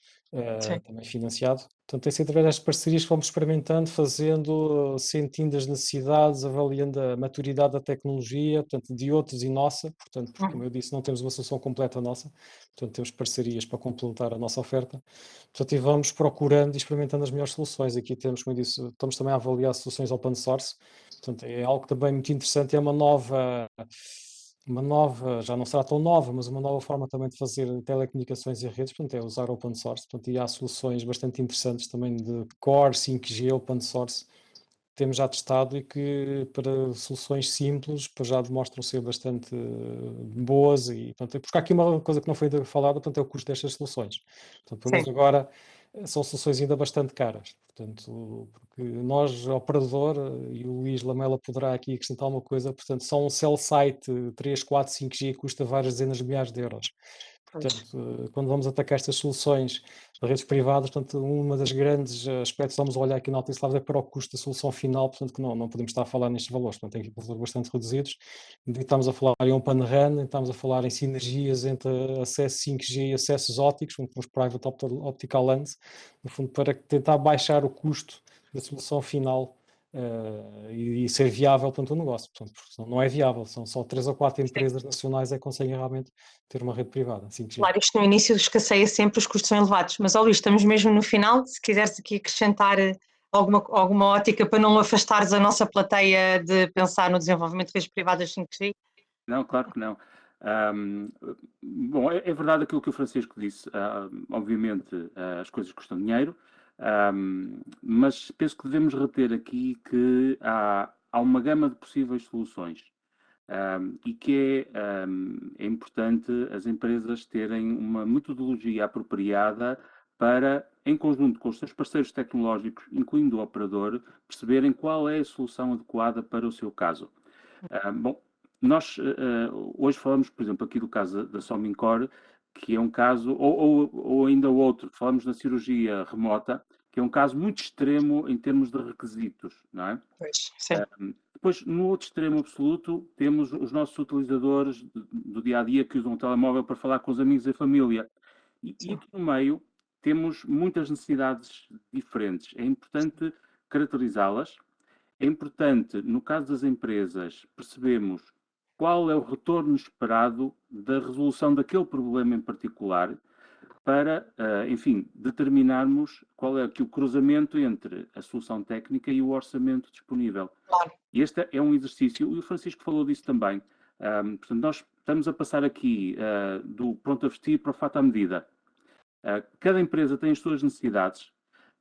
também financiado. Portanto, tem sido através destas parcerias que vamos experimentando, fazendo, sentindo as necessidades, avaliando a maturidade da tecnologia, portanto, de outros e nossa, portanto, porque, como eu disse, não temos uma solução completa nossa, portanto, temos parcerias para complementar a nossa oferta. Portanto, e vamos procurando e experimentando as melhores soluções. Aqui temos, como eu disse, estamos também a avaliar soluções open source, portanto, é algo também muito interessante, é uma nova, já não será tão nova, mas uma nova forma também de fazer telecomunicações e redes, portanto, é usar open source, portanto, e há soluções bastante interessantes também de core 5G open source, temos já testado e que para soluções simples já demonstram ser bastante boas e, portanto, porque há aqui uma coisa que não foi falada, portanto, é o custo destas soluções. Portanto, pelo menos agora, são soluções ainda bastante caras. Portanto, porque nós, operador, e o Luís Lamela poderá aqui acrescentar uma coisa, portanto, só um cell site 3, 4, 5G custa várias dezenas de milhares de euros. Portanto, quando vamos atacar estas soluções de redes privadas, portanto, uma das grandes aspectos que vamos olhar aqui na Altice Labs é para o custo da solução final, portanto, que não podemos estar a falar nestes valores, portanto, tem valores bastante reduzidos. Estamos a falar em Open RAN, estamos a falar em sinergias entre acesso 5G e acessos ópticos, como os Private Optical LANs, no fundo, para tentar baixar o custo da solução final e ser viável para o negócio. Portanto, não é viável, são só 3 ou 4 empresas nacionais é que conseguem realmente ter uma rede privada. 5G. Claro, isto no início escasseia sempre, os custos são elevados, mas Luís, estamos mesmo no final, se quiseres aqui acrescentar alguma ótica para não afastares a nossa plateia de pensar no desenvolvimento de redes privadas 5G? Não, claro que não. Bom, é verdade aquilo que o Francisco disse. Obviamente, as coisas custam dinheiro, mas penso que devemos reter aqui que há uma gama de possíveis soluções e que é importante as empresas terem uma metodologia apropriada para, em conjunto com os seus parceiros tecnológicos, incluindo o operador, perceberem qual é a solução adequada para o seu caso. Bom, nós hoje falamos, por exemplo, aqui do caso da Somincor, que é um caso, ou ainda o outro, falamos na cirurgia remota, que é um caso muito extremo em termos de requisitos, não é? Pois, sim. Depois, no outro extremo absoluto, temos os nossos utilizadores do dia-a-dia que usam o telemóvel para falar com os amigos e a família. E aqui no meio temos muitas necessidades diferentes. É importante caracterizá-las. É importante, no caso das empresas, percebermos qual é o retorno esperado da resolução daquele problema em particular para, enfim, determinarmos qual é aqui o cruzamento entre a solução técnica e o orçamento disponível. Claro. E este é um exercício, e o Francisco falou disso também. Portanto, nós estamos a passar aqui do pronto a vestir para o fato à medida. Cada empresa tem as suas necessidades.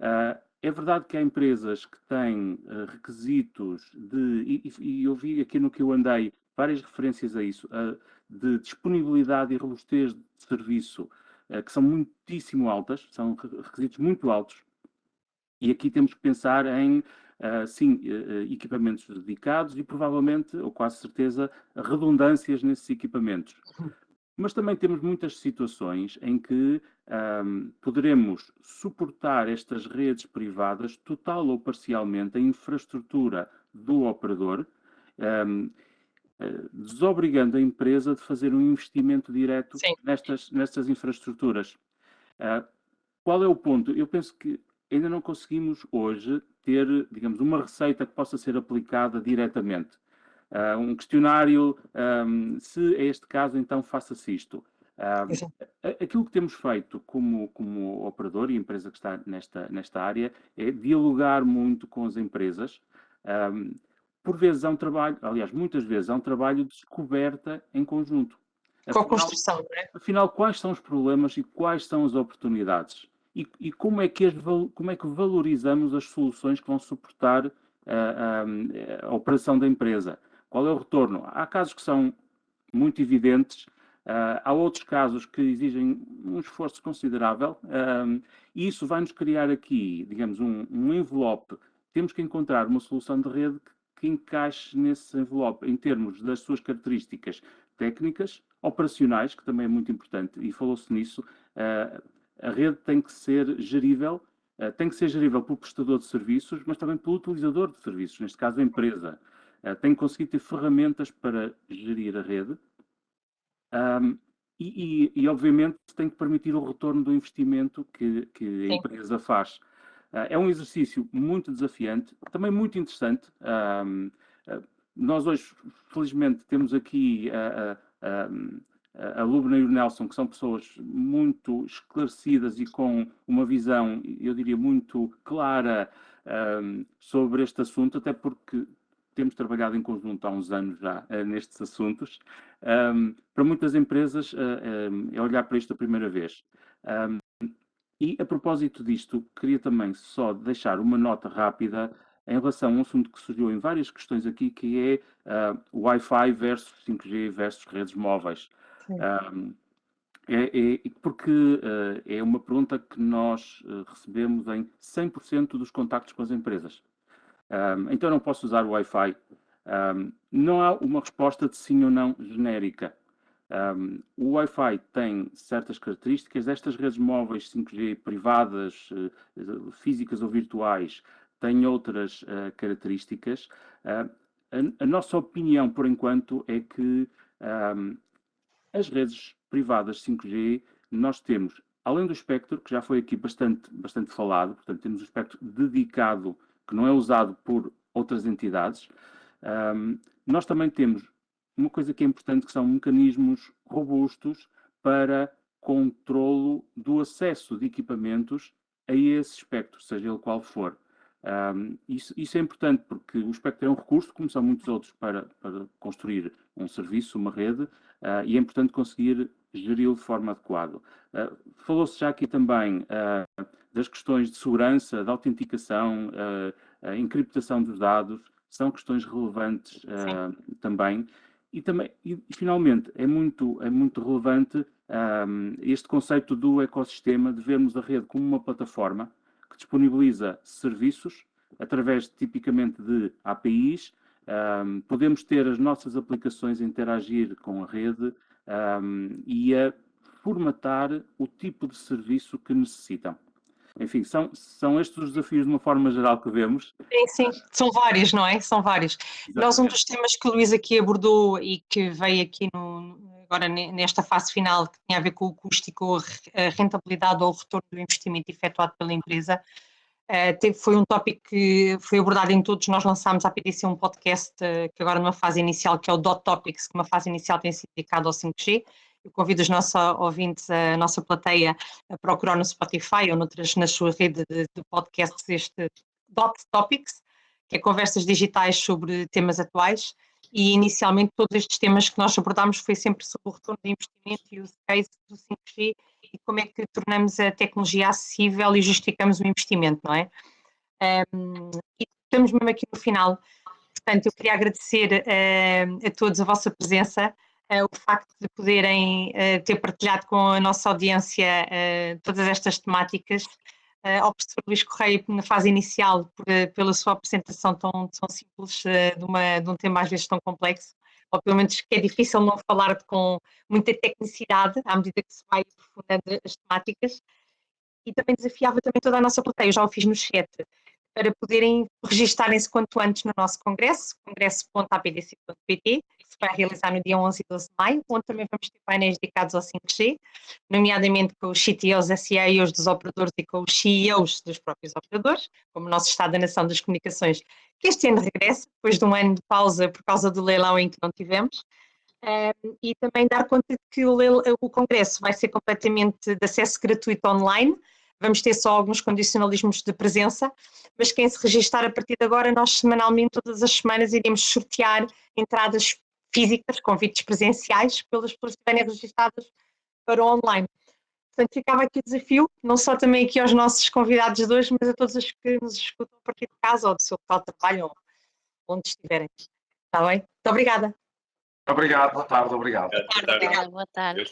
É verdade que há empresas que têm requisitos e eu vi aqui no que eu andei várias referências a isso, de disponibilidade e robustez de serviço que são muitíssimo altas, são requisitos muito altos. E aqui temos que pensar em, sim, equipamentos dedicados e provavelmente, ou quase certeza, redundâncias nesses equipamentos. Mas também temos muitas situações em que poderemos suportar estas redes privadas, total ou parcialmente, a infraestrutura do operador, desobrigando a empresa de fazer um investimento direto nestas infraestruturas. Qual é o ponto? Eu penso que ainda não conseguimos hoje ter, digamos, uma receita que possa ser aplicada diretamente. Um questionário, se é este caso, então faça-se isto. Aquilo que temos feito como operador e empresa que está nesta área é dialogar muito com as empresas. Por vezes há um trabalho, aliás, muitas vezes há um trabalho de descoberta em conjunto. Com a construção, não é? Afinal, quais são os problemas e quais são as oportunidades? E como é que valorizamos as soluções que vão suportar a operação da empresa? Qual é o retorno? Há casos que são muito evidentes, há outros casos que exigem um esforço considerável, e isso vai nos criar aqui, digamos, um envelope. Temos que encontrar uma solução de rede que encaixe nesse envelope, em termos das suas características técnicas, operacionais, que também é muito importante, e falou-se nisso. A rede tem que ser gerível pelo prestador de serviços, mas também pelo utilizador de serviços, neste caso a empresa. Tem que conseguir ter ferramentas para gerir a rede e obviamente, tem que permitir o retorno do investimento que a empresa faz. É um exercício muito desafiante, também muito interessante. Nós hoje, felizmente, temos aqui a Lubna e o Nelson, que são pessoas muito esclarecidas e com uma visão, eu diria, muito clara sobre este assunto, até porque temos trabalhado em conjunto há uns anos já nestes assuntos. Para muitas empresas é olhar para isto a primeira vez. E a propósito disto, queria também só deixar uma nota rápida em relação a um assunto que surgiu em várias questões aqui, que é Wi-Fi versus 5G versus redes móveis. Porque é uma pergunta que nós recebemos em 100% dos contactos com as empresas. Então não posso usar o Wi-Fi. Não há uma resposta de sim ou não genérica. O Wi-Fi tem certas características, estas redes móveis 5G privadas, físicas ou virtuais, têm outras características. A nossa opinião, por enquanto, é que as redes privadas 5G, nós temos, além do espectro, que já foi aqui bastante falado, portanto, temos o espectro dedicado, que não é usado por outras entidades. Nós também temos uma coisa que é importante, que são mecanismos robustos para controlo do acesso de equipamentos a esse espectro, seja ele qual for. Isso é importante porque o espectro é um recurso, como são muitos outros, para construir um serviço, uma rede, e é importante conseguir geri-lo de forma adequada. Falou-se já aqui também das questões de segurança, de autenticação, a encriptação dos dados, são questões relevantes também. E finalmente, é muito relevante este conceito do ecossistema, de vermos a rede como uma plataforma que disponibiliza serviços através tipicamente de APIs. Podemos ter as nossas aplicações a interagir com a rede e a formatar o tipo de serviço que necessitam. Enfim, são estes os desafios de uma forma geral que vemos. Sim, são vários, não é? São vários. Nós, um dos temas que o Luís aqui abordou e que veio aqui agora nesta fase final, que tinha a ver com o custo e com a rentabilidade ou o retorno do investimento efetuado pela empresa, foi um tópico que foi abordado em todos. Nós lançámos à PDC um podcast que agora numa fase inicial, que é o Dot Topics, que uma fase inicial tem sido dedicado ao 5G. Eu convido os nossos ouvintes, a nossa plateia, a procurar no Spotify ou na sua rede de podcasts este Dot Topics, que é conversas digitais sobre temas atuais, e inicialmente todos estes temas que nós abordámos foi sempre sobre o retorno de investimento e o use case do 5G e como é que tornamos a tecnologia acessível e justificamos o investimento, não é? E estamos mesmo aqui no final, portanto eu queria agradecer a todos a vossa presença, o facto de poderem ter partilhado com a nossa audiência todas estas temáticas, ao professor Luís Correia na fase inicial pela sua apresentação tão simples de um tema às vezes tão complexo, ou pelo menos que é difícil não falar com muita tecnicidade à medida que se vai aprofundando as temáticas, e também desafiava também toda a nossa plateia, eu já o fiz no chat, para poderem registarem-se quanto antes no nosso congresso, congresso.apdc.pt, que se vai realizar no dia 11 e 12 de maio, onde também vamos ter painéis dedicados ao 5G, nomeadamente com os CTOs, SEAs dos operadores e com os CEOs dos próprios operadores, como o nosso Estado da Nação das Comunicações, que este ano regressa, depois de um ano de pausa por causa do leilão em que não tivemos. E também dar conta de que o congresso vai ser completamente de acesso gratuito online. Vamos ter só alguns condicionalismos de presença, mas quem se registar a partir de agora, nós semanalmente, todas as semanas, iremos sortear entradas físicas, convites presenciais, pelas pessoas que estiverem registadas para o online. Portanto, ficava aqui o desafio, não só também aqui aos nossos convidados de hoje, mas a todos os que nos escutam a partir de casa ou do seu local de trabalho, ou onde estiverem. Está bem? Muito obrigada. Obrigado, boa tarde, obrigado. Boa tarde.